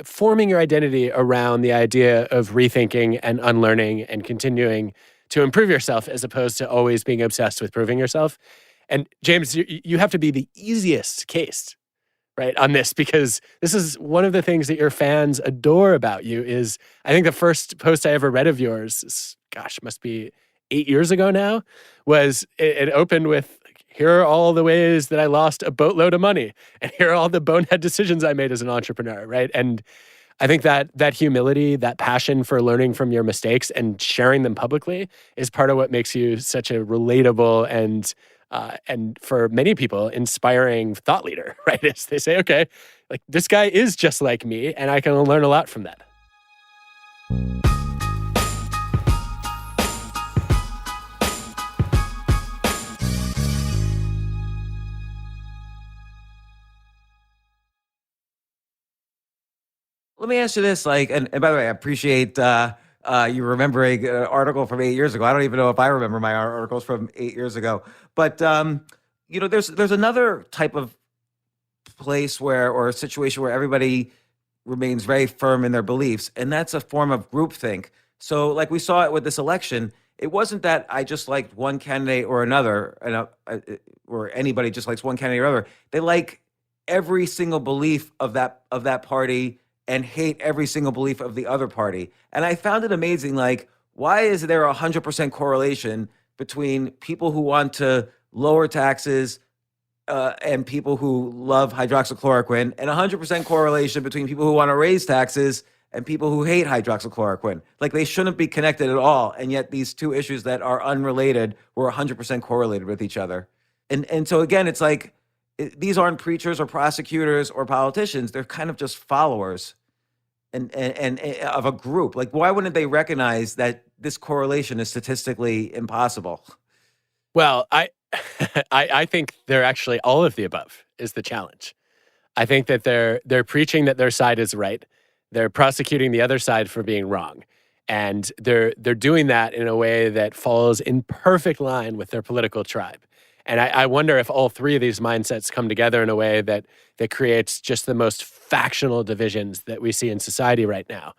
forming your identity around the idea of rethinking and unlearning and continuing to improve yourself, as opposed to always being obsessed with proving yourself. And James, you have to be the easiest case, right, on this, because this is one of the things that your fans adore about you. Is I think the first post I ever read of yours, must be 8 years ago now, was it opened with, here are all the ways that I lost a boatload of money, and here are all the bonehead decisions I made as an entrepreneur, right? And I think that humility, that passion for learning from your mistakes and sharing them publicly is part of what makes you such a relatable and for many people, inspiring thought leader, right? As they say, okay, like this guy is just like me and I can learn a lot from that.
Let me ask you this, and by the way, I appreciate you remembering an article from 8 years ago. I don't even know if I remember my articles from 8 years ago. But there's another type of place or a situation where everybody remains very firm in their beliefs, and that's a form of groupthink. So, like we saw it with this election, it wasn't that I just liked one candidate or another, or anybody just likes one candidate or other. They like every single belief of that party and hate every single belief of the other party. And I found it amazing, like, why is there 100% correlation between people who want to lower taxes and people who love hydroxychloroquine, and 100% correlation between people who want to raise taxes and people who hate hydroxychloroquine? Like, they shouldn't be connected at all. And yet these two issues that are unrelated were 100% correlated with each other. And so again, it's like, these aren't preachers or prosecutors or politicians. They're kind of just followers and of a group. Like, why wouldn't they recognize that this correlation is statistically impossible?
Well, I think they're actually all of the above is the challenge. I think that they're preaching that their side is right. They're prosecuting the other side for being wrong. And they're doing that in a way that falls in perfect line with their political tribe. And I wonder if all three of these mindsets come together in a way that creates just the most factional divisions that we see in society right now.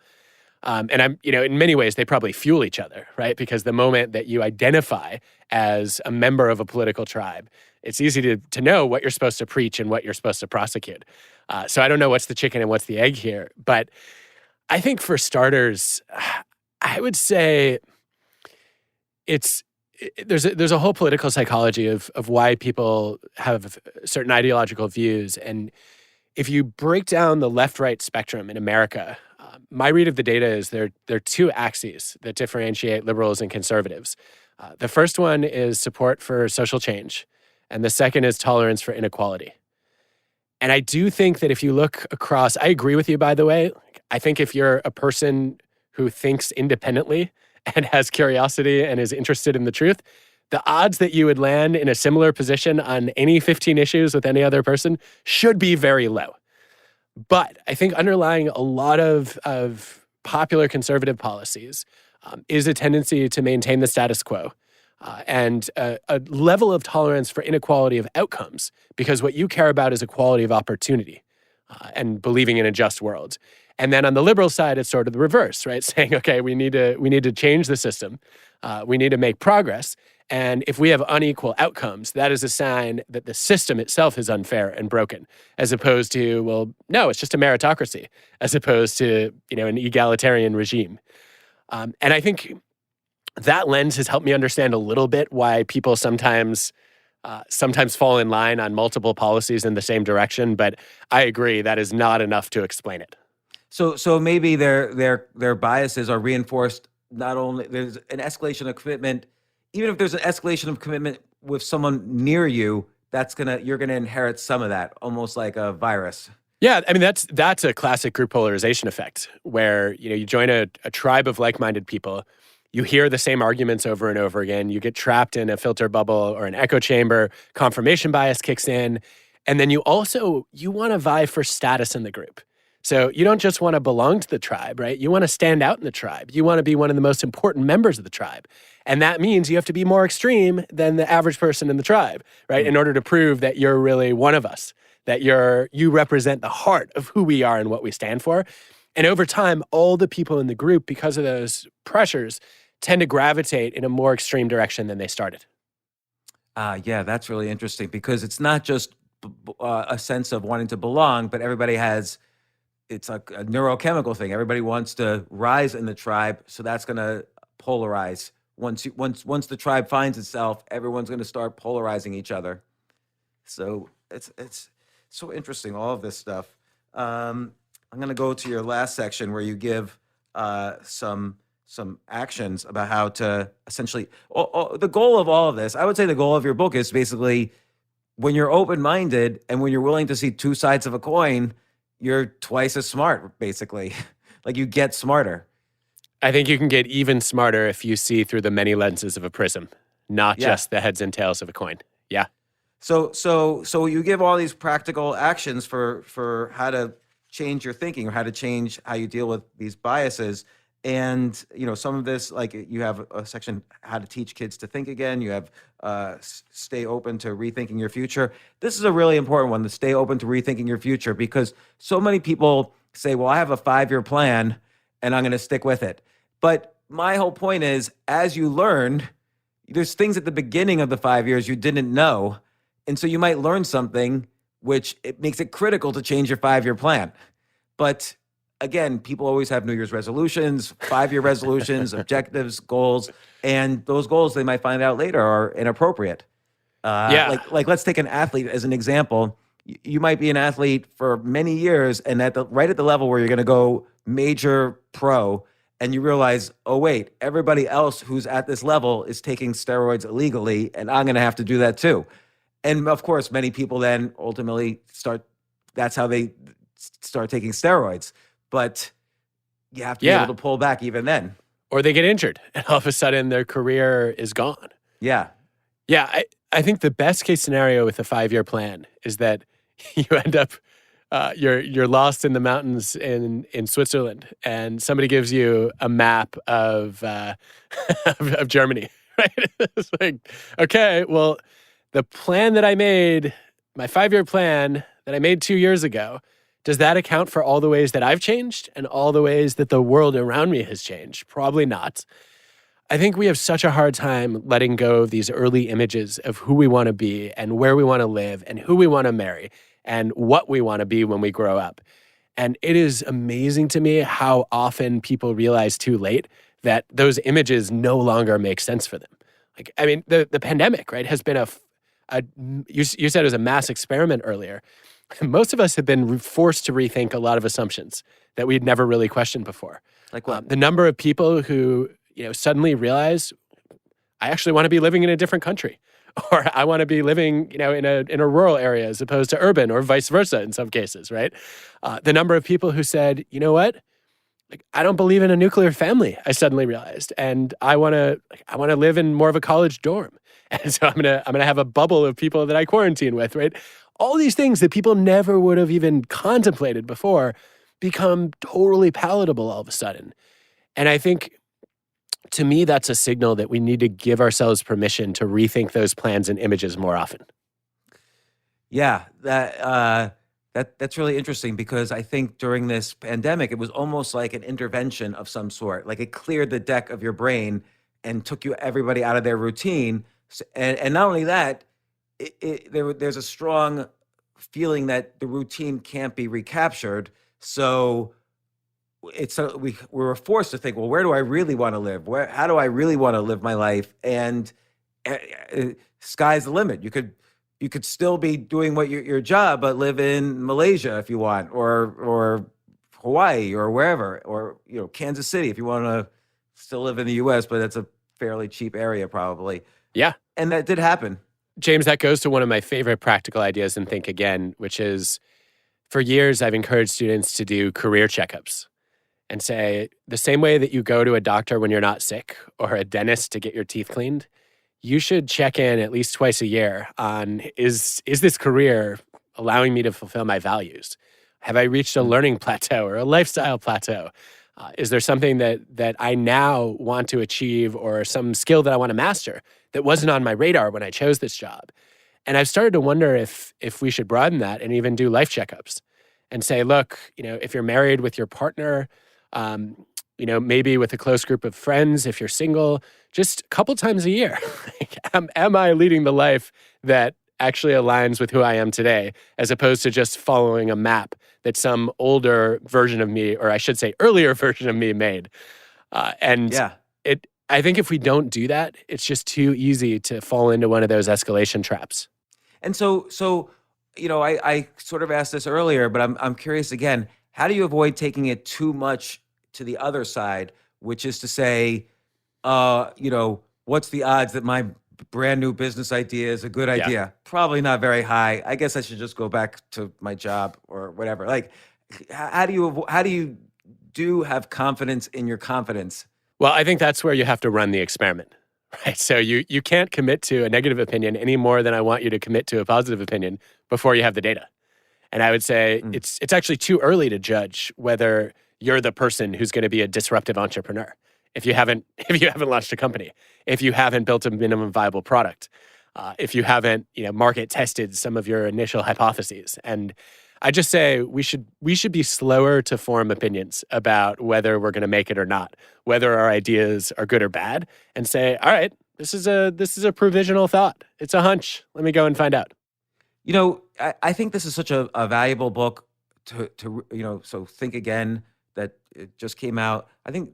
And in many ways, they probably fuel each other, right? Because the moment that you identify as a member of a political tribe, it's easy to know what you're supposed to preach and what you're supposed to prosecute. So I don't know what's the chicken and what's the egg here. But I think for starters, I would say there's a whole political psychology of why people have certain ideological views. And if you break down the left-right spectrum in America, my read of the data is there are two axes that differentiate liberals and conservatives. The first one is support for social change, and the second is tolerance for inequality. And I do think that if you look across, I agree with you, by the way. I think if you're a person who thinks independently and has curiosity and is interested in the truth, the odds that you would land in a similar position on any 15 issues with any other person should be very low. But I think underlying a lot of popular conservative policies is a tendency to maintain the status quo and a level of tolerance for inequality of outcomes, because what you care about is equality of opportunity and believing in a just world. And then on the liberal side, it's sort of the reverse, right? Saying, okay, we need to change the system. We need to make progress. And if we have unequal outcomes, that is a sign that the system itself is unfair and broken, as opposed to, well, no, it's just a meritocracy, as opposed to, an egalitarian regime. And I think that lens has helped me understand a little bit why people sometimes fall in line on multiple policies in the same direction. But I agree that is not enough to explain it.
So maybe their biases are reinforced. Not only there's an escalation of commitment, even if there's an escalation of commitment with someone near you, you're gonna inherit some of that, almost like a virus.
Yeah, I mean that's a classic group polarization effect, where you join a tribe of like-minded people, you hear the same arguments over and over again, you get trapped in a filter bubble or an echo chamber, confirmation bias kicks in, and then you want to vie for status in the group. So you don't just want to belong to the tribe, right? You want to stand out in the tribe. You want to be one of the most important members of the tribe. And that means you have to be more extreme than the average person in the tribe, right? In order to prove that you're really one of us, that you represent the heart of who we are and what we stand for. And over time, all the people in the group, because of those pressures, tend to gravitate in a more extreme direction than they started.
Yeah, that's really interesting, because it's not just a sense of wanting to belong, but it's like a neurochemical thing. Everybody wants to rise in the tribe, so that's going to polarize. Once the tribe finds itself, everyone's going to start polarizing each other. So it's so interesting, all of this stuff. I'm going to go to your last section where you give some actions about how to essentially. The goal of all of this, I would say, the goal of your book is basically, when you're open-minded and when you're willing to see two sides of a coin, you're twice as smart, basically. Like, you get smarter.
I think you can get even smarter if you see through the many lenses of a prism, not just the heads and tails of a coin. Yeah.
So you give all these practical actions for how to change your thinking, or how to change how you deal with these biases. And, some of this, like, you have a section, how to teach kids to think again. You have stay open to rethinking your future. This is a really important one, to stay open to rethinking your future, because so many people say, well, I have a 5-year plan and I'm going to stick with it. But my whole point is, as you learn, there's things at the beginning of the 5 years you didn't know. And so you might learn something which it makes it critical to change your 5-year plan. But again, people always have New Year's resolutions, 5-year resolutions, objectives, goals, and those goals, they might find out later, are inappropriate. Like let's take an athlete as an example. You might be an athlete for many years, and right at the level where you're going to go major pro, and you realize, oh wait, everybody else who's at this level is taking steroids illegally, and I'm going to have to do that too. And of course, many people then ultimately that's how they start taking steroids. But you have to be able to pull back even then.
Or they get injured, and all of a sudden their career is gone.
Yeah.
Yeah, I think the best case scenario with a 5-year plan is that you end up, you're lost in the mountains in Switzerland, and somebody gives you a map of of Germany, right? It's like, okay, well, the plan that I made, my 5-year plan that I made 2 years ago, does that account for all the ways that I've changed and all the ways that the world around me has changed? Probably not. I think we have such a hard time letting go of these early images of who we want to be and where we want to live and who we want to marry and what we want to be when we grow up. And it is amazing to me how often people realize too late that those images no longer make sense for them. Like, I mean, the pandemic, right, has been you said it was a mass experiment earlier. Most of us have been forced to rethink a lot of assumptions that we'd never really questioned before.
Like what?
The number of people who, suddenly realize, I actually want to be living in a different country, or I want to be living, in a rural area as opposed to urban, or vice versa in some cases, right? The number of people who said, you know what? I don't believe in a nuclear family, I suddenly realized. And I want to live in more of a college dorm. And so I'm going to have a bubble of people that I quarantine with, right? All these things that people never would have even contemplated before become totally palatable all of a sudden. And I think, to me, that's a signal that we need to give ourselves permission to rethink those plans and images more often.
Yeah, that's really interesting because I think during this pandemic, it was almost like an intervention of some sort. Like it cleared the deck of your brain and took everybody out of their routine. And not only that, there's a strong feeling that the routine can't be recaptured. So we were forced to think, well, where do I really want to live? How do I really want to live my life? And sky's the limit. You could still be doing your job, but live in Malaysia if you want, or Hawaii, or wherever, or Kansas City if you want to still live in the U.S. But that's a fairly cheap area, probably.
Yeah,
and that did happen.
James, that goes to one of my favorite practical ideas in Think Again, which is, for years I've encouraged students to do career checkups and say, the same way that you go to a doctor when you're not sick or a dentist to get your teeth cleaned, you should check in at least twice a year on, is this career allowing me to fulfill my values? Have I reached a learning plateau or a lifestyle plateau? Is there something that I now want to achieve, or some skill that I want to master that wasn't on my radar when I chose this job? And I've started to wonder if we should broaden that and even do life checkups and say, look, if you're married with your partner, maybe with a close group of friends, if you're single, just a couple times a year, am I leading the life that actually aligns with who I am today, as opposed to just following a map that some older version of me, or I should say earlier version of me, made. I think if we don't do that, it's just too easy to fall into one of those escalation traps.
And so I sort of asked this earlier, but I'm curious again. How do you avoid taking it too much to the other side, which is to say, what's the odds that my brand new business idea is a good idea?
Yeah.
Probably not very high. I guess I should just go back to my job or whatever. Like, how do you have confidence in your confidence?
Well, I think that's where you have to run the experiment, right? So you can't commit to a negative opinion any more than I want you to commit to a positive opinion before you have the data. And I would say it's actually too early to judge whether you're the person who's going to be a disruptive entrepreneur if you haven't launched a company, if you haven't built a minimum viable product, if you haven't market tested some of your initial hypotheses. And I just say we should be slower to form opinions about whether we're going to make it or not, whether our ideas are good or bad, and say, all right, this is a provisional thought. It's a hunch. Let me go and find out.
I think this is such a valuable book to so Think Again, that it just came out. I think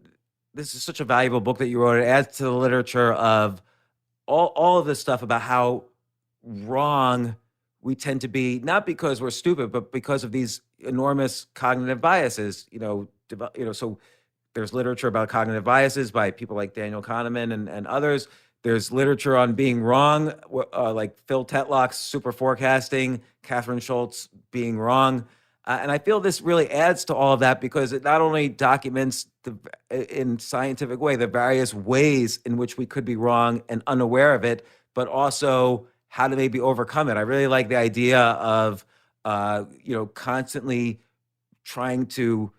this is such a valuable book that you wrote. It adds to the literature of all of this stuff about how wrong we tend to be, not because we're stupid, but because of these enormous cognitive biases. So there's literature about cognitive biases by people like Daniel Kahneman and others. There's literature on being wrong, like Phil Tetlock's super forecasting, Catherine Schultz being wrong. And I feel this really adds to all of that because it not only documents in scientific way the various ways in which we could be wrong and unaware of it, but also how to maybe overcome it. I really like the idea of, constantly trying to,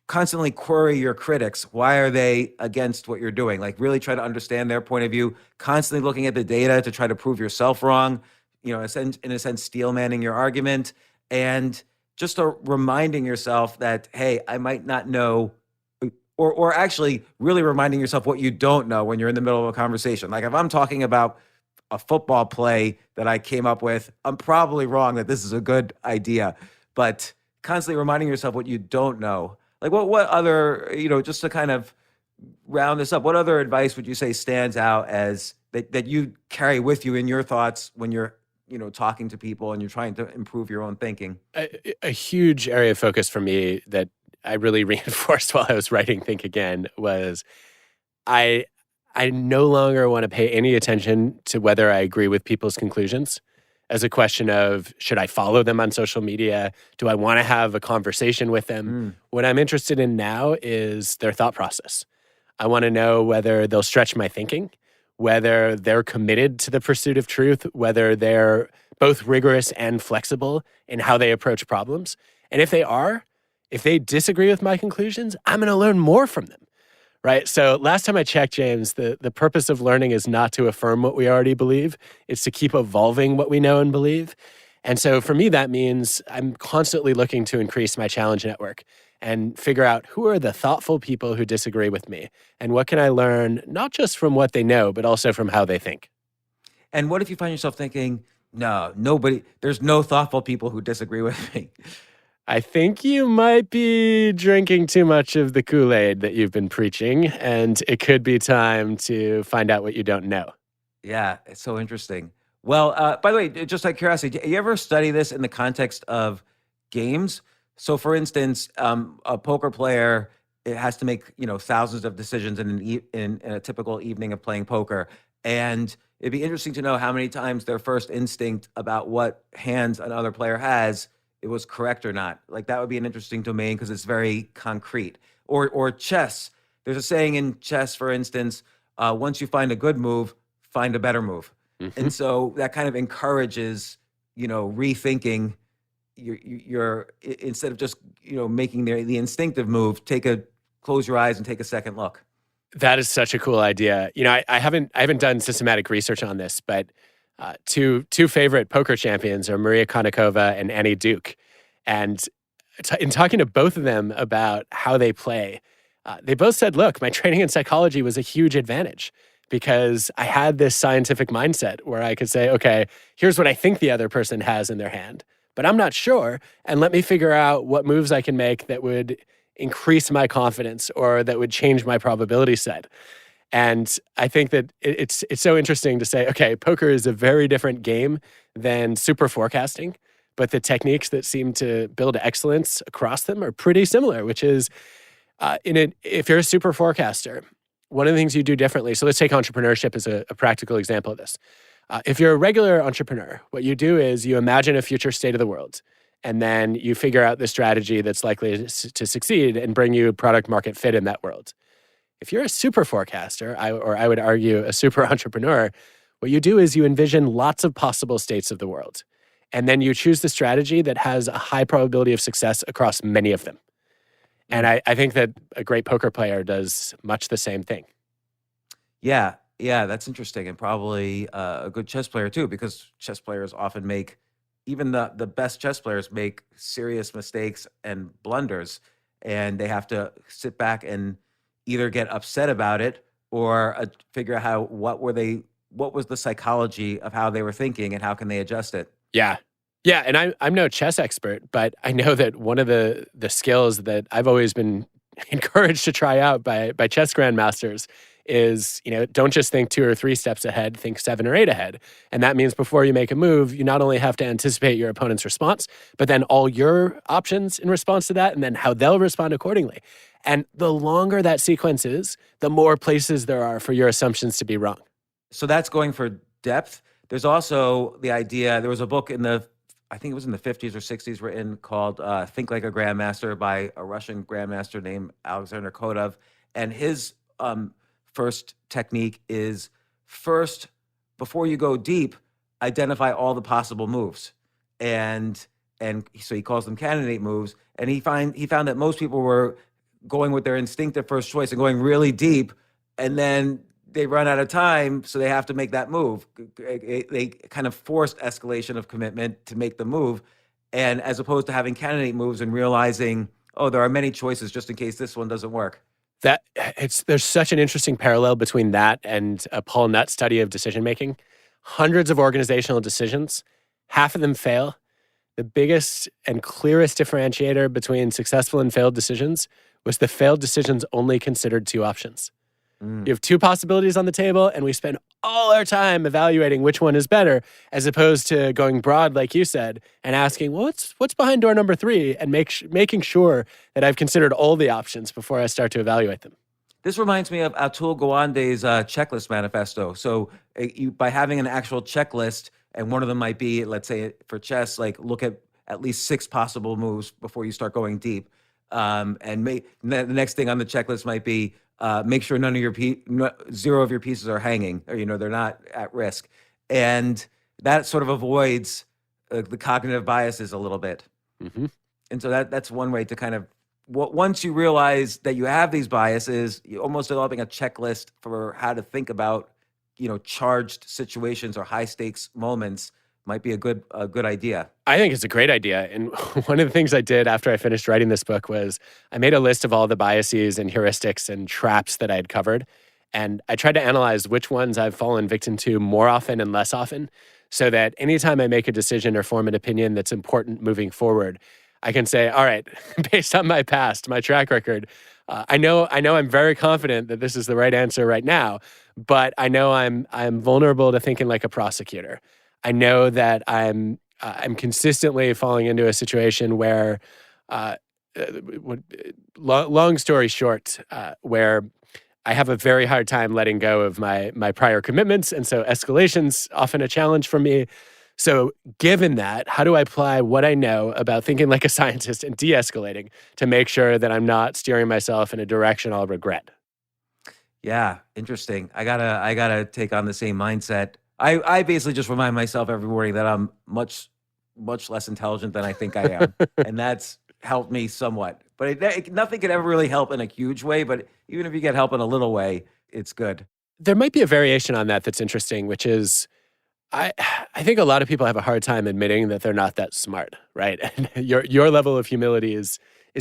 constantly query your critics. Why are they against what you're doing? Like really try to understand their point of view, constantly looking at the data to try to prove yourself wrong, in a sense, steel manning your argument, and just reminding yourself that, hey, I might not know, or actually really reminding yourself what you don't know when you're in the middle of a conversation. Like if I'm talking about a football play that I came up with, I'm probably wrong that this is a good idea, but constantly reminding yourself what you don't know. Like what other, just to kind of round this up, what other advice would you say stands out as that you carry with you in your thoughts when you're, talking to people and you're trying to improve your own thinking?
A huge area of focus for me that I really reinforced while I was writing Think Again was I no longer want to pay any attention to whether I agree with people's conclusions, as a question of, should I follow them on social media? Do I want to have a conversation with them? What I'm interested in now is their thought process. I want to know whether they'll stretch my thinking, whether they're committed to the pursuit of truth, whether they're both rigorous and flexible in how they approach problems. And if they disagree with my conclusions, I'm going to learn more from them. Right. So last time I checked, James, the purpose of learning is not to affirm what we already believe. It's to keep evolving what we know and believe. And so for me, that means I'm constantly looking to increase my challenge network and figure out who are the thoughtful people who disagree with me and what can I learn, not just from what they know, but also from how they think.
And what if you find yourself thinking, there's no thoughtful people who disagree with me?
I think you might be drinking too much of the Kool-Aid that you've been preaching, and it could be time to find out what you don't know.
Yeah, it's so interesting. Well, by the way, just out of curiosity, do you ever study this in the context of games? So, for instance, a poker player it has to make thousands of decisions in a typical evening of playing poker, and it'd be interesting to know how many times their first instinct about what hands another player has it was correct or not. Like that would be an interesting domain because it's very concrete. Or chess. There's a saying in chess, for instance, once you find a good move, find a better move. And so that kind of encourages, rethinking your instead of just, making the instinctive move, close your eyes and take a second look.
That is such a cool idea. I haven't done systematic research on this, but two favorite poker champions are Maria Konnikova and Annie Duke. And in talking to both of them about how they play, they both said, look, my training in psychology was a huge advantage because I had this scientific mindset where I could say, okay, here's what I think the other person has in their hand, but I'm not sure. And let me figure out what moves I can make that would increase my confidence or that would change my probability set. And I think that it's so interesting to say, okay, poker is a very different game than super forecasting, but the techniques that seem to build excellence across them are pretty similar, which is if you're a super forecaster, one of the things you do differently, so let's take entrepreneurship as a practical example of this. If you're a regular entrepreneur, what you do is you imagine a future state of the world, and then you figure out the strategy that's likely to succeed and bring you product market fit in that world. If you're a super forecaster, or I would argue a super entrepreneur, what you do is you envision lots of possible states of the world. And then you choose the strategy that has a high probability of success across many of them. And I think that a great poker player does much the same thing.
Yeah, that's interesting. And probably a good chess player too, because chess players often even the best chess players make serious mistakes and blunders. And they have to sit back and either get upset about it or figure out what was the psychology of how they were thinking and how can they adjust it.
Yeah. And I'm no chess expert, but I know that one of the skills that I've always been encouraged to try out by chess grandmasters is, don't just think 2 or 3 steps ahead, think 7 or 8 ahead. And that means before you make a move, you not only have to anticipate your opponent's response, but then all your options in response to that, and then how they'll respond accordingly. And the longer that sequence is, the more places there are for your assumptions to be wrong.
So that's going for depth. There's also the idea, there was a book I think it was in the 50s or 60s written called Think Like a Grandmaster by a Russian grandmaster named Alexander Kodov. And his first technique is before you go deep, identify all the possible moves. And so he calls them candidate moves. And he found that most people were going with their instinctive first choice and going really deep, and then they run out of time, so they have to make that move. They kind of forced escalation of commitment to make the move, and as opposed to having candidate moves and realizing, there are many choices just in case this one doesn't work.
There's such an interesting parallel between that and a Paul Nutt study of decision making. Hundreds of organizational decisions, half of them fail. The biggest and clearest differentiator between successful and failed decisions was the failed decisions only considered 2 options. You have 2 possibilities on the table, and we spend all our time evaluating which one is better, as opposed to going broad, like you said, and asking, well, what's behind door number 3, and making sure that I've considered all the options before I start to evaluate them.
This reminds me of Atul Gawande's checklist manifesto. So by having an actual checklist, And one of them might be, let's say for chess, like look at least 6 possible moves before you start going deep. And the next thing on the checklist might be make sure none of your 0 of your pieces are hanging, or they're not at risk. And that sort of avoids the cognitive biases a little bit.
Mm-hmm.
And so that's one way to kind of, once you realize that you have these biases, you're almost developing a checklist for how to think about, charged situations or high stakes moments might be a good idea.
I think it's a great idea. And one of the things I did after I finished writing this book was I made a list of all the biases and heuristics and traps that I had covered. And I tried to analyze which ones I've fallen victim to more often and less often, so that anytime I make a decision or form an opinion that's important moving forward, I can say, all right, based on my past, my track record, I know I'm very confident that this is the right answer right now, but I know I'm vulnerable to thinking like a prosecutor. I know that I'm consistently falling into a situation where, long story short, where I have a very hard time letting go of my prior commitments, and so escalation's often a challenge for me. So given that, how do I apply what I know about thinking like a scientist and de-escalating to make sure that I'm not steering myself in a direction I'll regret?
Yeah, interesting. I gotta take on the same mindset. I basically just remind myself every morning that I'm much less intelligent than I think I am, and that's helped me somewhat. But nothing could ever really help in a huge way. But even if you get help in a little way, it's good.
There might be a variation on that that's interesting, which is I think a lot of people have a hard time admitting that they're not that smart, right? And your level of humility is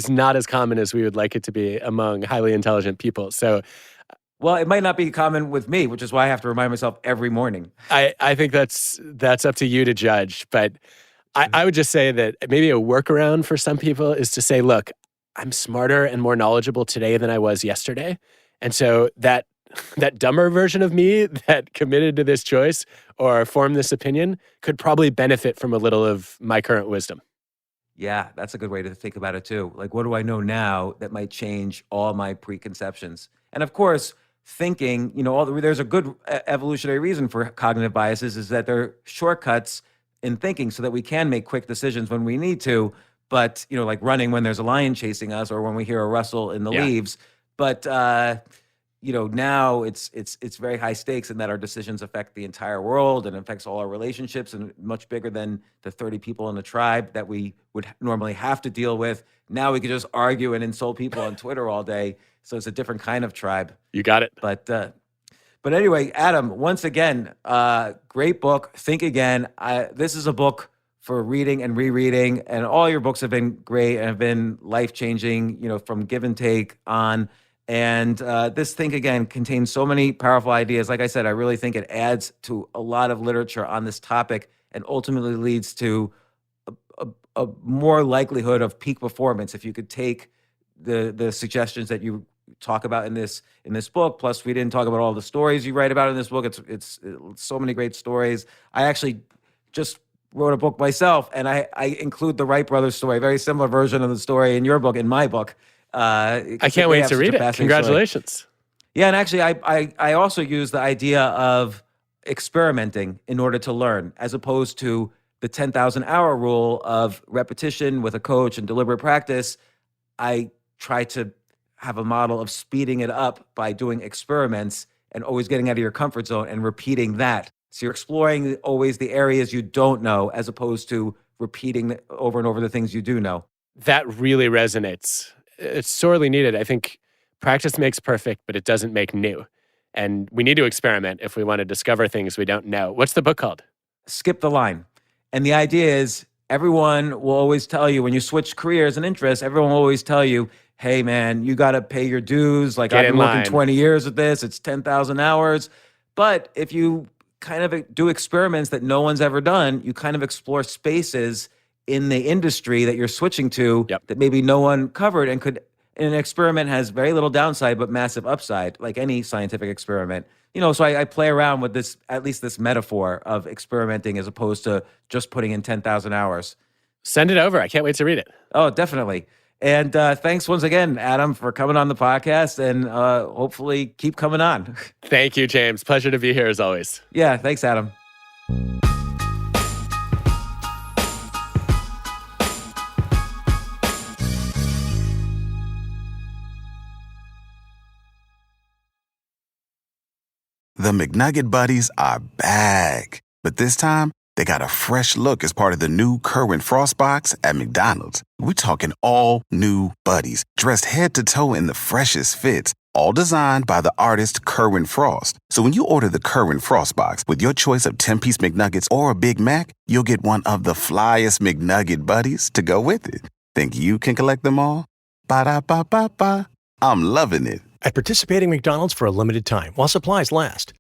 not as common as we would like it to be among highly intelligent people. So,
well, it might not be common with me, which is why I have to remind myself every morning.
I think that's up to you to judge. But I would just say that maybe a workaround for some people is to say, look, I'm smarter and more knowledgeable today than I was yesterday. And so that dumber version of me that committed to this choice or formed this opinion could probably benefit from a little of my current wisdom.
Yeah, that's a good way to think about it too. Like, what do I know now that might change all my preconceptions? And of course, thinking, there's a good evolutionary reason for cognitive biases, is that they're shortcuts in thinking so that we can make quick decisions when we need to. But, like running when there's a lion chasing us or when we hear a rustle in the leaves. But, now it's very high stakes in that our decisions affect the entire world and affects all our relationships, and much bigger than the 30 people in the tribe that we would normally have to deal with. Now we could just argue and insult people on Twitter all day. So it's a different kind of tribe.
You got it.
But anyway, Adam, once again, great book. Think Again. This is a book for reading and rereading, and all your books have been great and have been life-changing, from Give and Take on. And this Think Again contains so many powerful ideas. Like I said, I really think it adds to a lot of literature on this topic and ultimately leads to a more likelihood of peak performance if you could take the suggestions that you talk about in this book. Plus, we didn't talk about all the stories you write about in this book. It's so many great stories. I actually just wrote a book myself, and I include the Wright brothers story, a very similar version of the story in your book, in my book.
I can't wait to read it. Congratulations.
Story. Yeah, and actually, I also use the idea of experimenting in order to learn, as opposed to the 10,000-hour rule of repetition with a coach and deliberate practice. I try to have a model of speeding it up by doing experiments and always getting out of your comfort zone and repeating that. So you're exploring always the areas you don't know, as opposed to repeating over and over the things you do know.
That really resonates. It's sorely needed. I think practice makes perfect, but it doesn't make new. And we need to experiment if we want to discover things we don't know. What's the book called?
Skip the Line. And the idea is, everyone will always tell you, when you switch careers and interests, everyone will always tell you, hey man, you got to pay your dues. Like, I've been working 20 years at this. It's 10,000 hours. But if you kind of do experiments that no one's ever done, you kind of explore spaces in the industry that you're switching to that maybe no one covered, and an experiment has very little downside but massive upside, like any scientific experiment. So I play around with this, at least this metaphor of experimenting as opposed to just putting in 10,000 hours.
Send it over. I can't wait to read it.
Oh, definitely. And thanks once again, Adam, for coming on the podcast, and hopefully keep coming on.
Thank you, James. Pleasure to be here as always.
Yeah, thanks, Adam.
The McNugget Buddies are back. But this time, they got a fresh look as part of the new Kerwin Frost box at McDonald's. We're talking all new buddies, dressed head to toe in the freshest fits, all designed by the artist Kerwin Frost. So when you order the Kerwin Frost box with your choice of 10-piece McNuggets or a Big Mac, you'll get one of the flyest McNugget Buddies to go with it. Think you can collect them all? Ba-da-ba-ba-ba. I'm loving it.
At participating McDonald's for a limited time while supplies last.